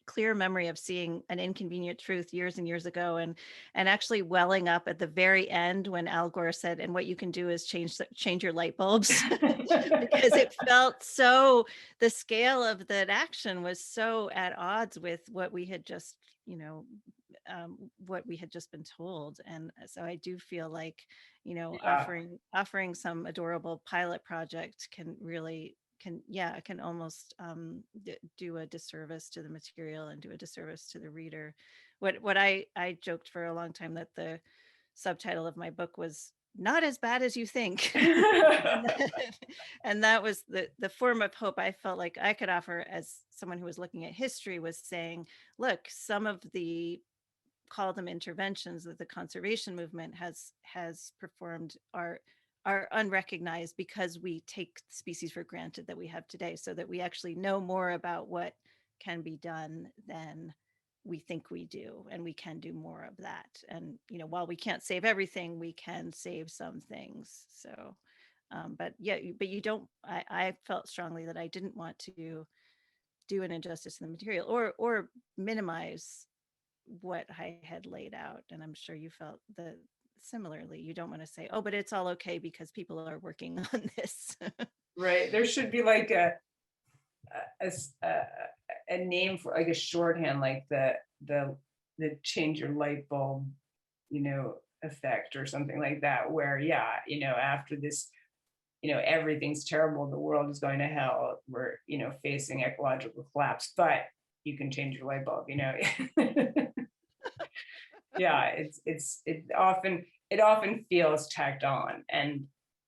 clear memory of seeing An Inconvenient Truth years and years ago, and actually welling up at the very end when Al Gore said, and what you can do is change your light bulbs. Because it felt so, the scale of that action was so at odds with what we had just, what we had just been told. And so I do feel like, offering some adorable pilot project can really can almost do a disservice to the material and do a disservice to the reader. What I joked for a long time that the subtitle of my book was Not as Bad as You Think. And that was the form of hope I felt like I could offer as someone who was looking at history, was saying, look, some of the, call them interventions, that the conservation movement has performed are unrecognized because we take species for granted that we have today, so that we actually know more about what can be done than we think we do, and we can do more of that. And while we can't save everything, we can save some things. So but you don't, I felt strongly that I didn't want to do an injustice in the material or minimize what I had laid out. And I'm sure you felt that similarly. You don't want to say, oh, but it's all okay because people are working on this. Right. There should be like a name for, like, a shorthand, like the change your light bulb, effect or something like that, where, after this, everything's terrible, the world is going to hell, we're, facing ecological collapse, but you can change your light bulb, Yeah, it often feels tacked on, and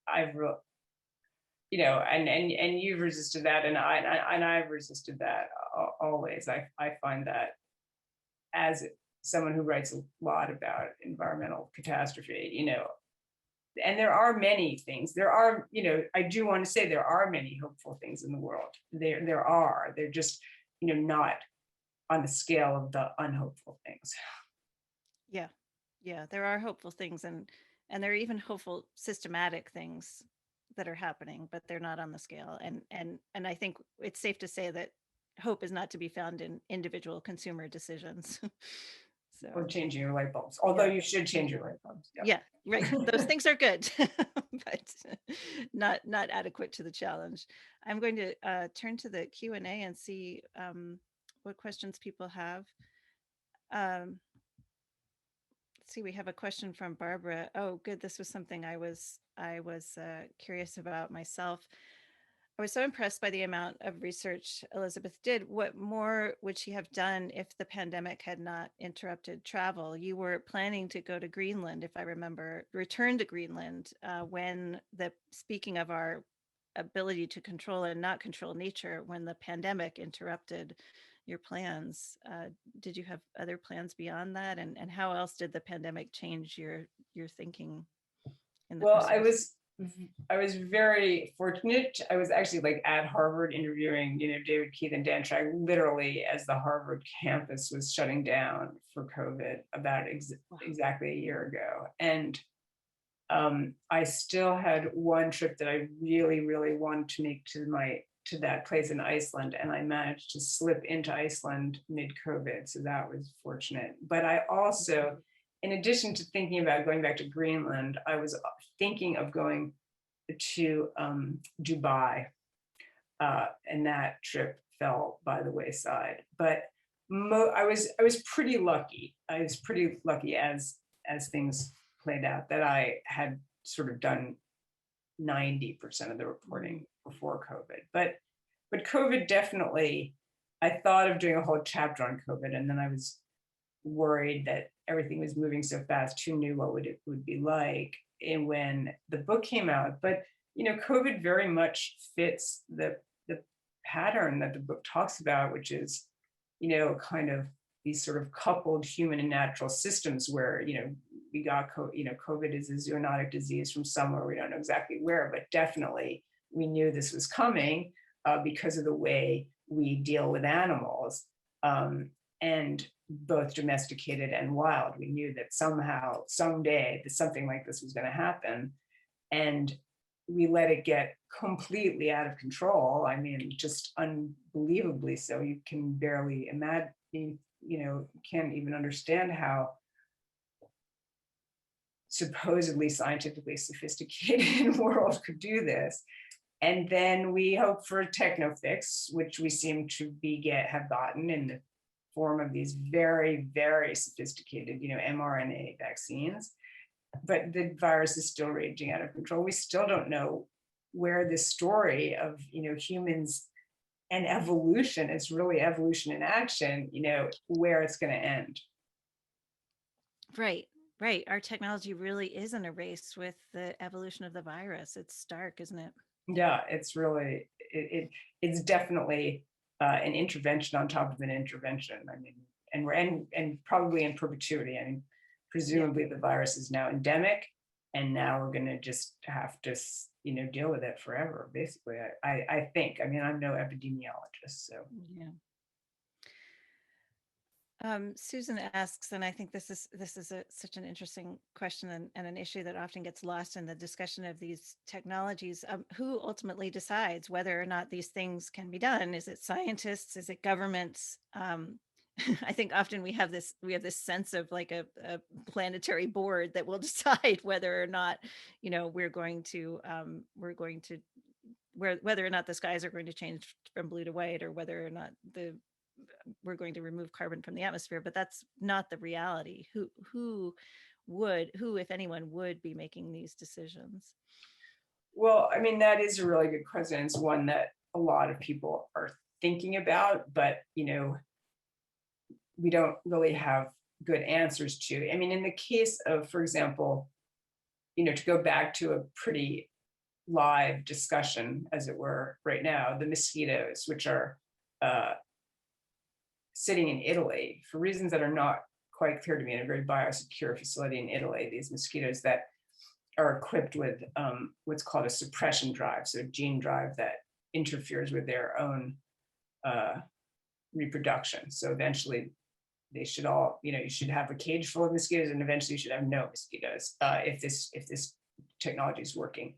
I've and you've resisted that, and I've resisted that always. I find that, as someone who writes a lot about environmental catastrophe, and there are many things. There are, I do want to say there are many hopeful things in the world. They're just, not on the scale of the unhopeful things. Yeah, there are hopeful things, and there are even hopeful systematic things that are happening, but they're not on the scale. And I think it's safe to say that hope is not to be found in individual consumer decisions. So, or changing your light bulbs, although you should change your light bulbs. Yeah, right. Those things are good, but not adequate to the challenge. I'm going to turn to the Q&A and see what questions people have. Let's see, we have a question from Barbara. Oh, good. This was something I was curious about myself. I was so impressed by the amount of research Elizabeth did. What more would she have done if the pandemic had not interrupted travel? You were planning to go to Greenland, if I remember, return to Greenland when speaking of our ability to control and not control nature, when the pandemic interrupted your plans. Did you have other plans beyond that? And how else did the pandemic change your thinking? Well, I was very fortunate. I was actually, like, at Harvard interviewing, David Keith and Dan Track, literally as the Harvard campus was shutting down for COVID about exactly a year ago. And I still had one trip that I really, really wanted to make to that place in Iceland, and I managed to slip into Iceland mid-COVID, so that was fortunate. But I also, in addition to thinking about going back to Greenland, I was thinking of going to Dubai, and that trip fell by the wayside. But I was pretty lucky. I was pretty lucky as things played out, that I had sort of done 90% of the reporting before COVID. But COVID definitely, I thought of doing a whole chapter on COVID, and then I was worried that everything was moving so fast, who knew what it would be like, and when the book came out. But COVID very much fits the pattern that the book talks about, which is, kind of these sort of coupled human and natural systems where, we got, COVID is a zoonotic disease from somewhere, we don't know exactly where, but definitely we knew this was coming because of the way we deal with animals, and both domesticated and wild. We knew that somehow, someday, that something like this was going to happen. And we let it get completely out of control. I mean, just unbelievably so. You can barely imagine, can't even understand how supposedly scientifically sophisticated world could do this. And then we hope for a techno fix, which we seem to have gotten in the form of these very, very sophisticated, mRNA vaccines. But the virus is still raging out of control. We still don't know where this story of, humans and evolution, it's really evolution in action, where it's going to end. Right. Right. Our technology really is in a race with the evolution of the virus. It's stark, isn't it? Yeah, it's really, it's definitely an intervention on top of an intervention. I mean, and probably in perpetuity. I mean, presumably the virus is now endemic, and now we're going to just have to, deal with it forever. Basically, I think. I mean, I'm no epidemiologist, so yeah. Susan asks, and I think this is such an interesting question and an issue that often gets lost in the discussion of these technologies. Who ultimately decides whether or not these things can be done? Is it scientists? Is it governments? I think often we have this sense of like a planetary board that will decide whether or not, whether or not the skies are going to change from blue to white, or whether or not we're going to remove carbon from the atmosphere. But that's not the reality. Who, if anyone, would be making these decisions? Well, I mean, that is a really good question. It's one that a lot of people are thinking about, but we don't really have good answers to. I mean, in the case of, for example, to go back to a pretty live discussion, as it were, right now, the mosquitoes, which are sitting in Italy for reasons that are not quite clear to me, in a very biosecure facility in Italy, these mosquitoes that are equipped with what's called a suppression drive, so a gene drive that interferes with their own reproduction. So eventually they should all, you should have a cage full of mosquitoes, and eventually you should have no mosquitoes if this technology is working.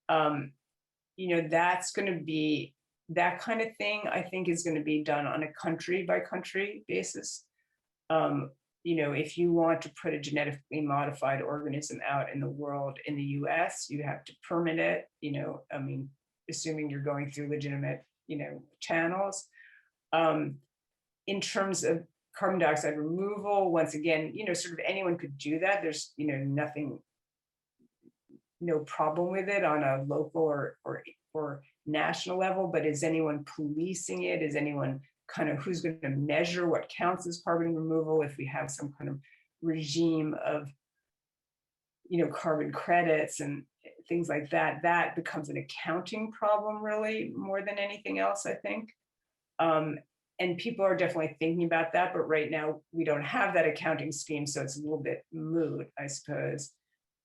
That's going to be, that kind of thing, I think, is going to be done on a country by country basis. If you want to put a genetically modified organism out in the world in the US, you have to permit it, assuming you're going through legitimate, channels. In terms of carbon dioxide removal, once again, sort of anyone could do that. There's, no problem with it on a local or national level, but is anyone policing it? Is anyone kind of, who's going to measure what counts as carbon removal if we have some kind of regime of, carbon credits and things like that? That becomes an accounting problem, really, more than anything else, I think. And people are definitely thinking about that, but right now we don't have that accounting scheme, so it's a little bit moot, I suppose.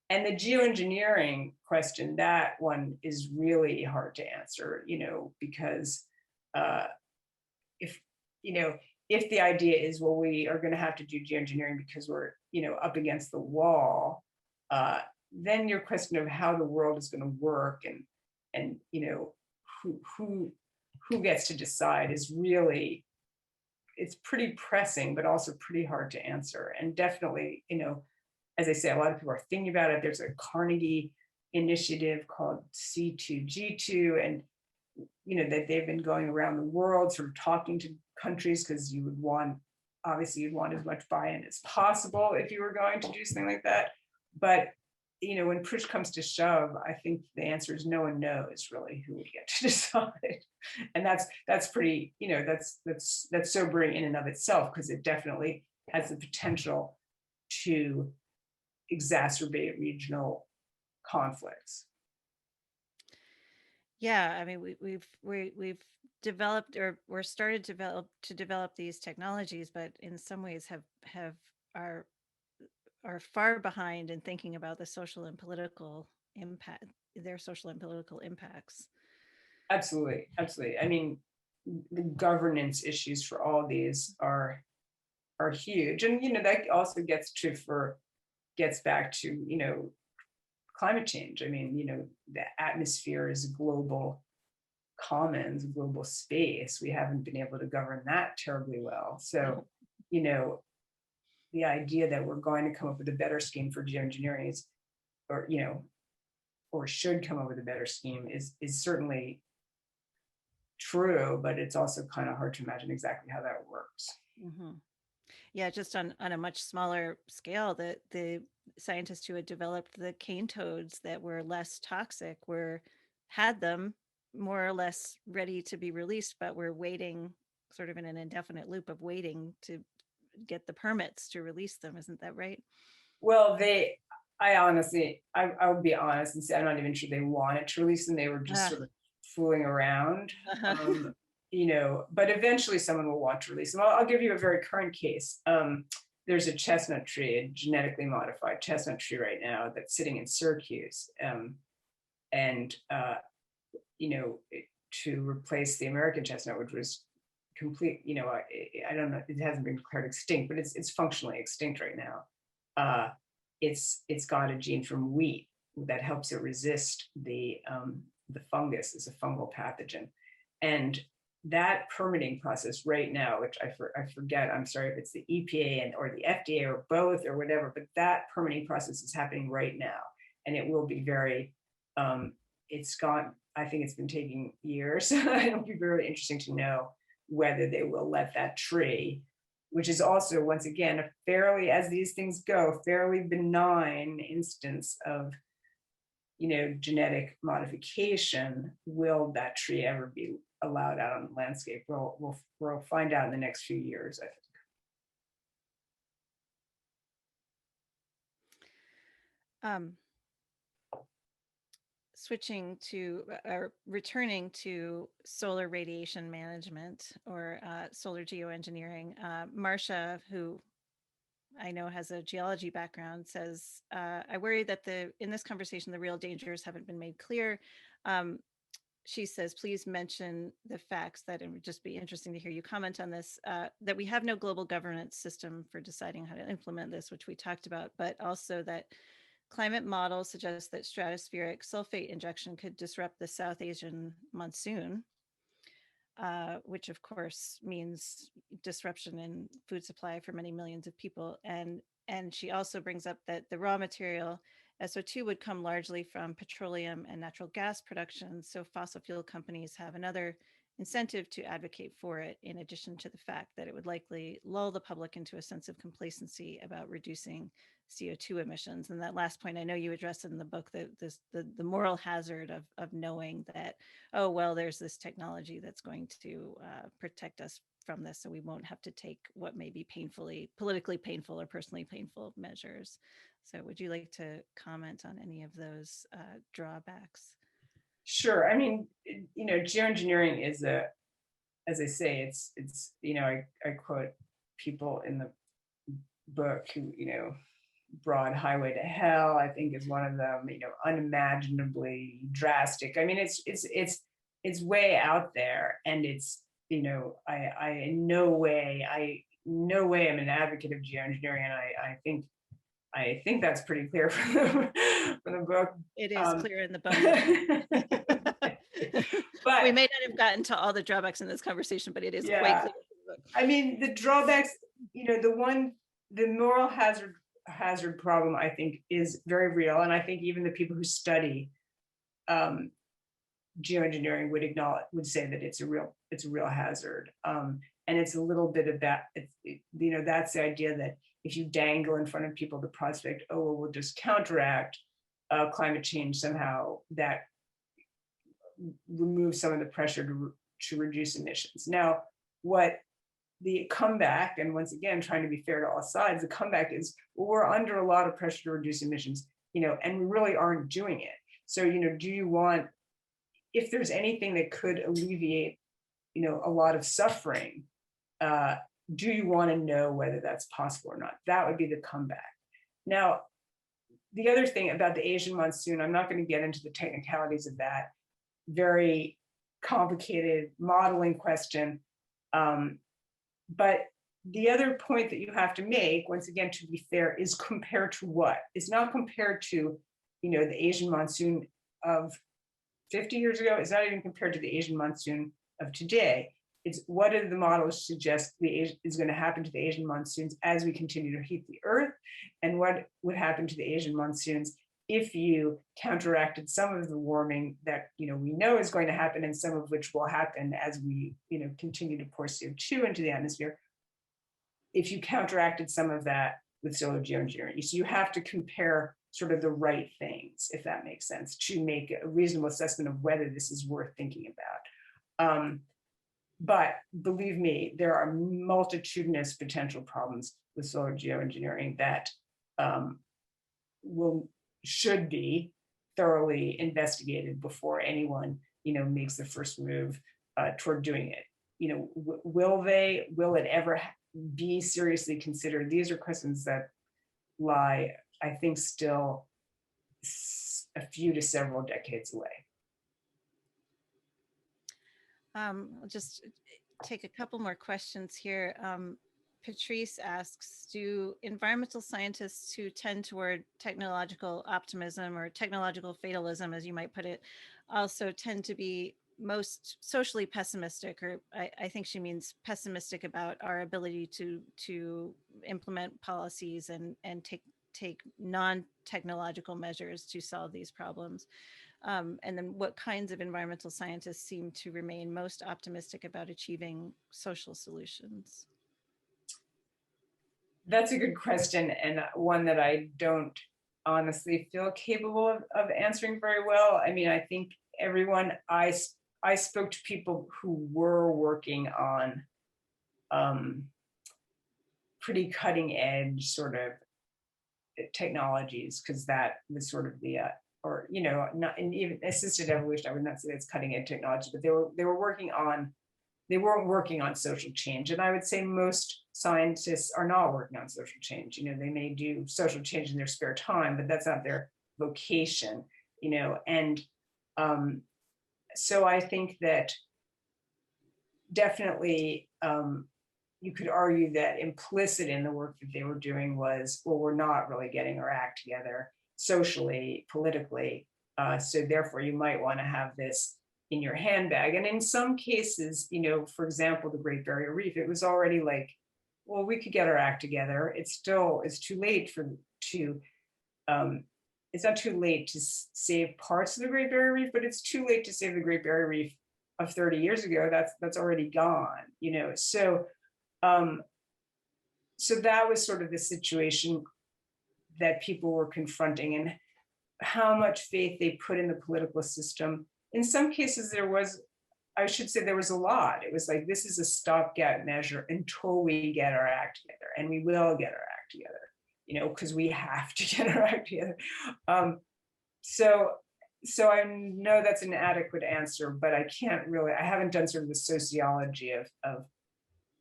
And the geoengineering question, that one is really hard to answer, because if the idea is, well, we are going to have to do geoengineering because we're, up against the wall, then your question of how the world is going to work and who gets to decide is really, it's pretty pressing, but also pretty hard to answer. And definitely, as I say, a lot of people are thinking about it. There's a Carnegie initiative called C2G2, and that they've been going around the world, sort of talking to countries, because you'd want as much buy-in as possible if you were going to do something like that. But when push comes to shove, I think the answer is no one knows really who would get to decide, and that's pretty, that's sobering in and of itself, because it definitely has the potential to exacerbate regional conflicts. Yeah, I mean, we've developed or were started to develop these technologies, but in some ways have are far behind in thinking about the social and political impact, their social and political impacts. Absolutely, absolutely. I mean, the governance issues for all these are huge, and that also gets back to climate change. I mean, the atmosphere is a global commons, global space. We haven't been able to govern that terribly well. So, the idea that we're going to come up with a better scheme for geoengineering is, or should come up with a better scheme is certainly true, but it's also kind of hard to imagine exactly how that works. Mm-hmm. Yeah, just on a much smaller scale, the scientists who had developed the cane toads that were less toxic had them more or less ready to be released, but were waiting sort of in an indefinite loop of waiting to get the permits to release them. Isn't that right? Well, I would be honest and say I'm not even sure they wanted to release them. They were just sort of fooling around. But eventually someone will want to release them. I'll give you a very current case. There's a chestnut tree, a genetically modified chestnut tree right now that's sitting in Syracuse. To replace the American chestnut, which was complete, I don't know, it hasn't been declared extinct, but it's functionally extinct right now. It's got a gene from wheat that helps it resist the fungus. It's a fungal pathogen. And that permitting process right now, which I forget, I'm sorry if it's the EPA or the FDA or both or whatever, but that permitting process is happening right now. And it will be very, I think it's been taking years. It'll be very interesting to know whether they will let that tree, which is also, once again, a fairly, as these things go, fairly benign instance of genetic modification. Will that tree ever be allowed out on the landscape? We'll find out in the next few years, I think. Switching to or returning to solar radiation management or solar geoengineering, Marcia, who I know has a geology background, says, I worry that in this conversation, the real dangers haven't been made clear. She says, please mention the facts that it would just be interesting to hear you comment on this, that we have no global governance system for deciding how to implement this, which we talked about, but also that climate models suggest that stratospheric sulfate injection could disrupt the South Asian monsoon, which of course means disruption in food supply for many millions of people. And she also brings up that the raw material SO2 would come largely from petroleum and natural gas production. So fossil fuel companies have another incentive to advocate for it, in addition to the fact that it would likely lull the public into a sense of complacency about reducing CO2 emissions. And that last point, I know you addressed it in the book, that the moral hazard of knowing that, oh, well, there's this technology that's going to protect us from this, so we won't have to take what may be politically painful or personally painful measures. So would you like to comment on any of those drawbacks? Sure. I mean, geoengineering is as I say, it's I quote people in the book who, Broad Highway to Hell, I think is one of them, unimaginably drastic. I mean, it's way out there, and it's, I in no way am an advocate of geoengineering, and I think that's pretty clear from the book. It is clear in the book. But we may not have gotten to all the drawbacks in this conversation, but it is quite clear in the book. I mean, the drawbacks, the moral hazard problem, I think, is very real. And I think even the people who study geoengineering would say that it's a real hazard. And it's a little bit of that, that's the idea that if you dangle in front of people the prospect, oh, well, we'll just counteract climate change somehow, that removes some of the pressure to reduce emissions. Now, what the comeback, and once again, trying to be fair to all sides, the comeback is, well, we're under a lot of pressure to reduce emissions, and we really aren't doing it. So, do you want, if there's anything that could alleviate, a lot of suffering, do you want to know whether that's possible or not? That would be the comeback. Now, the other thing about the Asian monsoon, I'm not going to get into the technicalities of that very complicated modeling question. But the other point that you have to make, once again, to be fair, is compared to what? It's not compared to, the Asian monsoon of 50 years ago. It's not even compared to the Asian monsoon of today. It's what do the models suggest is going to happen to the Asian monsoons as we continue to heat the earth, and what would happen to the Asian monsoons if you counteracted some of the warming that we know is going to happen, and some of which will happen as we continue to pour CO2 into the atmosphere. If you counteracted some of that with solar geoengineering, so you have to compare sort of the right things, if that makes sense, to make a reasonable assessment of whether this is worth thinking about. But believe me, there are multitudinous potential problems with solar geoengineering that should be thoroughly investigated before anyone makes the first move toward doing it. Will it ever be seriously considered? These are questions that lie, I think, still a few to several decades away. I'll just take a couple more questions here. Patrice asks, do environmental scientists who tend toward technological optimism or technological fatalism, as you might put it, also tend to be most socially pessimistic, or I think she means pessimistic about our ability to implement policies and take non-technological measures to solve these problems? And then what kinds of environmental scientists seem to remain most optimistic about achieving social solutions? That's a good question, and one that I don't honestly feel capable of answering very well. I mean, I think everyone, I spoke to people who were working on pretty cutting edge sort of technologies, because that was sort of the not, and even assisted evolution, I would not say it's cutting edge technology, but they weren't working on social change. And I would say most scientists are not working on social change. They may do social change in their spare time, but that's not their vocation, and so I think that definitely you could argue that implicit in the work that they were doing was, well, we're not really getting our act together socially, politically, so therefore you might want to have this in your handbag. And in some cases, for example, the Great Barrier Reef, it was already like, well, we could get our act together. It's too late it's not too late to save parts of the Great Barrier Reef, but it's too late to save the Great Barrier Reef of 30 years ago. That's already gone, so that was sort of the situation that people were confronting, and how much faith they put in the political system. In some cases, there was a lot. It was like, this is a stopgap measure until we get our act together, and we will get our act together, because we have to get our act together. So I know that's an inadequate answer, but I haven't done sort of the sociology of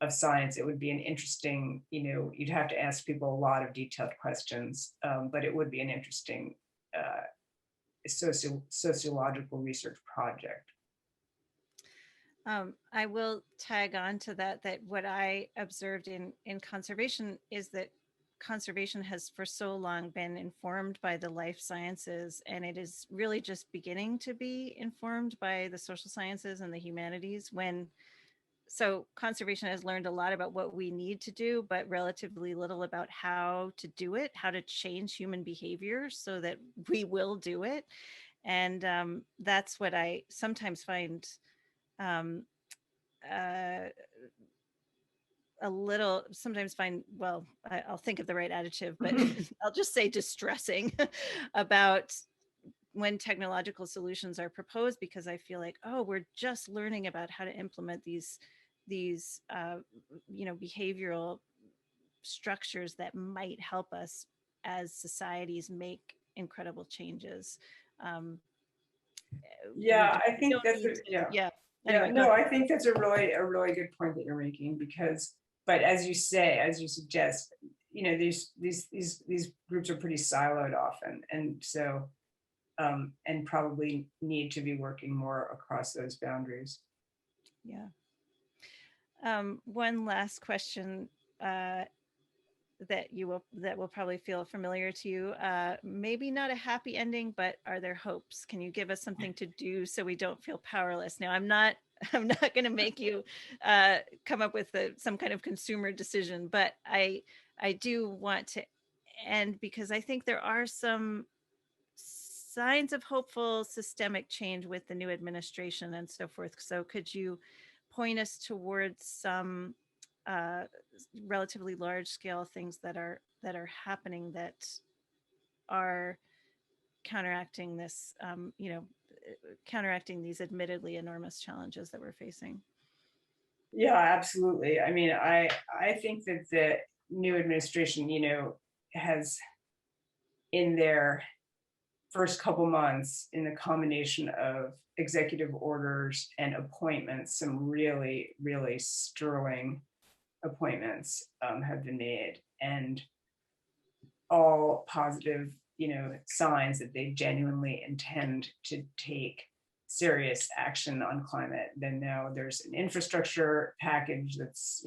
science. It would be an interesting, you'd have to ask people a lot of detailed questions, but it would be an interesting sociological research project. I will tag on to that what I observed in conservation is that conservation has for so long been informed by the life sciences, and it is really just beginning to be informed by the social sciences and the humanities. So conservation has learned a lot about what we need to do, but relatively little about how to do it, how to change human behavior so that we will do it. And that's what I sometimes find I'll think of the right adjective, but I'll just say distressing about when technological solutions are proposed, because I feel like, oh, we're just learning about how to implement these behavioral structures that might help us as societies make incredible changes. Yeah, I think that's yeah. Anyway, Yeah, no, I think that's a really good point that you're making, because, but as you say, as you suggest, these groups are pretty siloed often, and so and probably need to be working more across those boundaries. yeah. One last question that will probably feel familiar to you. Maybe not a happy ending, but are there hopes? Can you give us something to do so we don't feel powerless? Now, I'm not going to make you come up with some kind of consumer decision, but I do want to end, because I think there are some signs of hopeful systemic change with the new administration and so forth. So could you point us towards some relatively large scale things that are happening that are counteracting this, counteracting these admittedly enormous challenges that we're facing? Yeah, absolutely. I mean, I think that the new administration, has, in their first couple months, in the combination of executive orders and appointments, some really, really sterling appointments have been made, and all positive, signs that they genuinely intend to take serious action on climate. Then now there's an infrastructure package that's,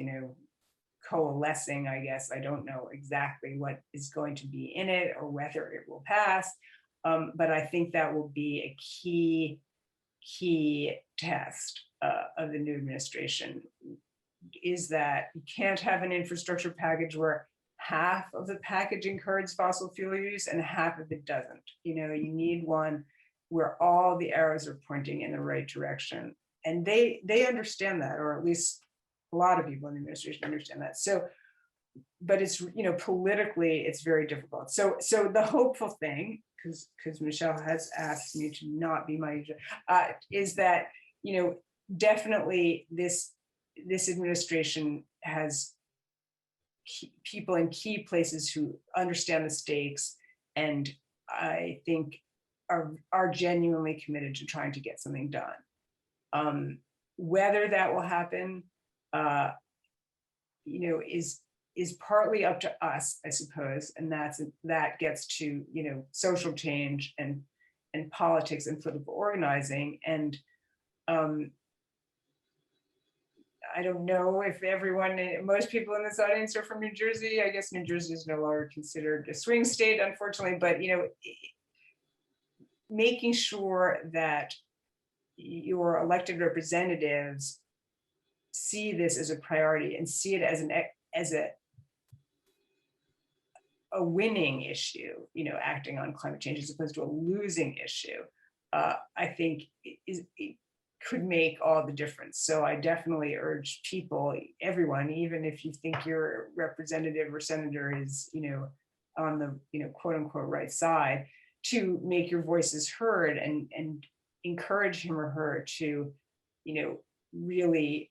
coalescing, I guess. I don't know exactly what is going to be in it or whether it will pass, but I think that will be a key test of the new administration, is that you can't have an infrastructure package where half of the package encourages fossil fuel use and half of it doesn't. You need one where all the arrows are pointing in the right direction. And they understand that, or at least a lot of people in the administration understand that. So, but it's, politically, it's very difficult. So the hopeful thing, because Michelle has asked me to not be my, is that, definitely this administration has people in key places who understand the stakes, and I think are genuinely committed to trying to get something done. Whether that will happen, is partly up to us, I suppose, and that gets to social change and politics and political organizing. And I don't know if most people in this audience are from New Jersey. I guess New Jersey is no longer considered a swing state, unfortunately, but making sure that your elected representatives see this as a priority and see it as a winning issue, acting on climate change as opposed to a losing issue, I think it could make all the difference. So I definitely urge people, everyone, even if you think your representative or senator is, on the, quote unquote right side, to make your voices heard and encourage him or her to, really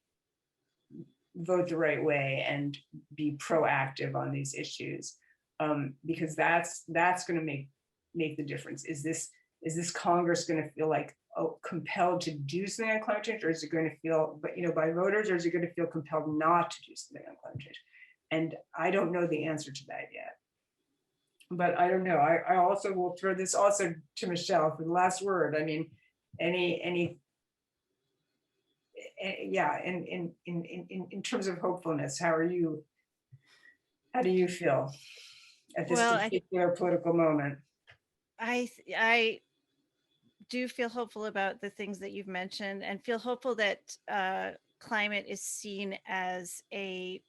vote the right way and be proactive on these issues, because that's going to make the difference. Is this Congress going to feel like compelled to do something on climate change, or is it going to feel, by voters, or is it going to feel compelled not to do something on climate change? And I don't know the answer to that yet. But I don't know. I also will throw this also to Michelle for the last word. I mean, yeah, in terms of hopefulness, how do you feel at this particular political moment? I do feel hopeful about the things that you've mentioned, and feel hopeful that climate is seen as a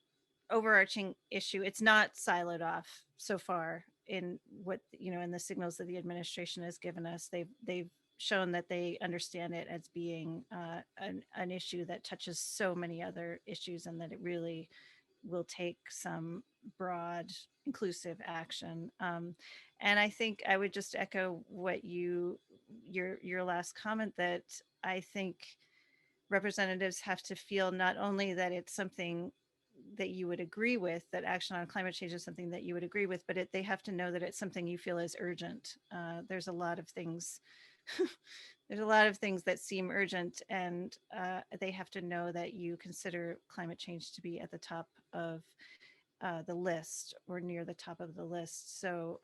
overarching issue. It's not siloed off so far in what, in the signals that the administration has given us. They've shown that they understand it as being an issue that touches so many other issues, and that it really will take some broad, inclusive action. And I think I would just echo what your last comment, that I think representatives have to feel not only that it's something that you would agree with, that action on climate change is something that you would agree with, but they have to know that it's something you feel is urgent. There's a lot of things there's a lot of things that seem urgent, and they have to know that you consider climate change to be at the top of the list or near the top of the list. So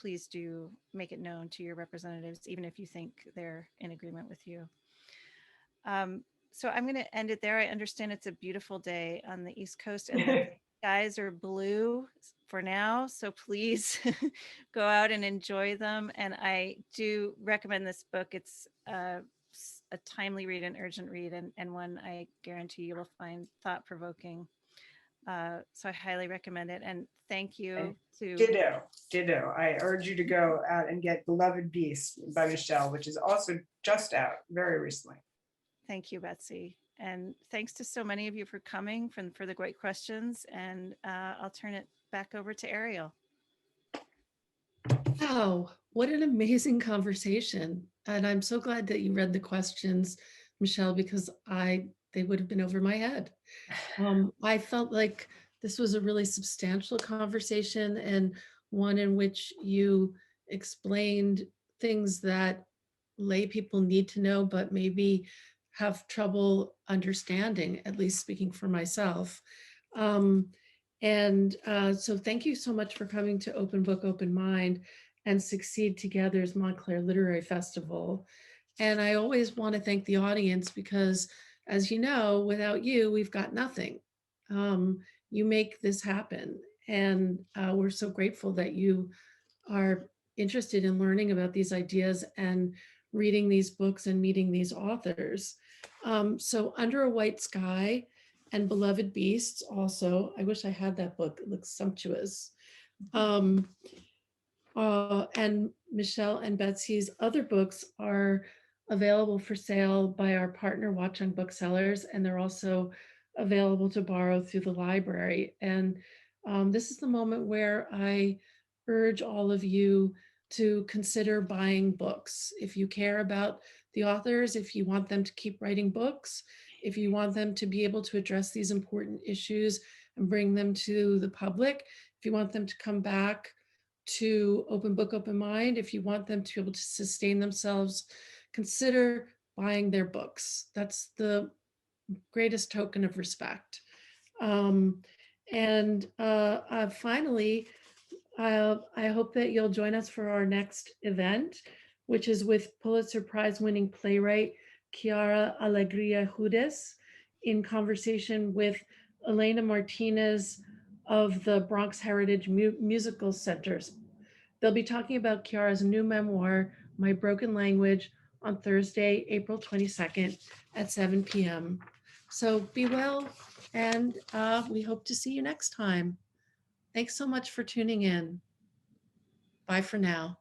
please do make it known to your representatives, even if you think they're in agreement with you. So I'm going to end it there. I understand it's a beautiful day on the East Coast and the skies are blue for now. So please go out and enjoy them. And I do recommend this book. It's a timely read, an urgent read, and one I guarantee you will find thought-provoking. So I highly recommend it. And thank you to Ditto. I urge you to go out and get Beloved Beasts by Michelle, which is also just out very recently. Thank you, Betsy. And thanks to so many of you for coming, for the great questions. And I'll turn it back over to Ariel. Wow, what an amazing conversation. And I'm so glad that you read the questions, Michelle, because they would have been over my head. I felt like this was a really substantial conversation and one in which you explained things that lay people need to know, but maybe have trouble understanding, at least speaking for myself. So thank you so much for coming to Open Book, Open Mind and Succeed Together's Montclair Literary Festival. And I always want to thank the audience because, as you know, without you, we've got nothing. You make this happen. And we're so grateful that you are interested in learning about these ideas and reading these books and meeting these authors. So Under a White Sky and Beloved Beasts also, I wish I had that book, it looks sumptuous. And Michelle and Betsy's other books are available for sale by our partner Watchung Booksellers, and they're also available to borrow through the library. And this is the moment where I urge all of you to consider buying books. If you care about the authors, if you want them to keep writing books, if you want them to be able to address these important issues and bring them to the public, if you want them to come back to Open Book, Open Mind, if you want them to be able to sustain themselves, consider buying their books. That's the greatest token of respect. Finally, I hope that you'll join us for our next event, which is with Pulitzer Prize winning playwright Chiara Alegria Hudes in conversation with Elena Martinez of the Bronx Heritage Musical Centers. They'll be talking about Chiara's new memoir, My Broken Language, on Thursday, April 22nd at 7 p.m. So be well, and we hope to see you next time. Thanks so much for tuning in. Bye for now.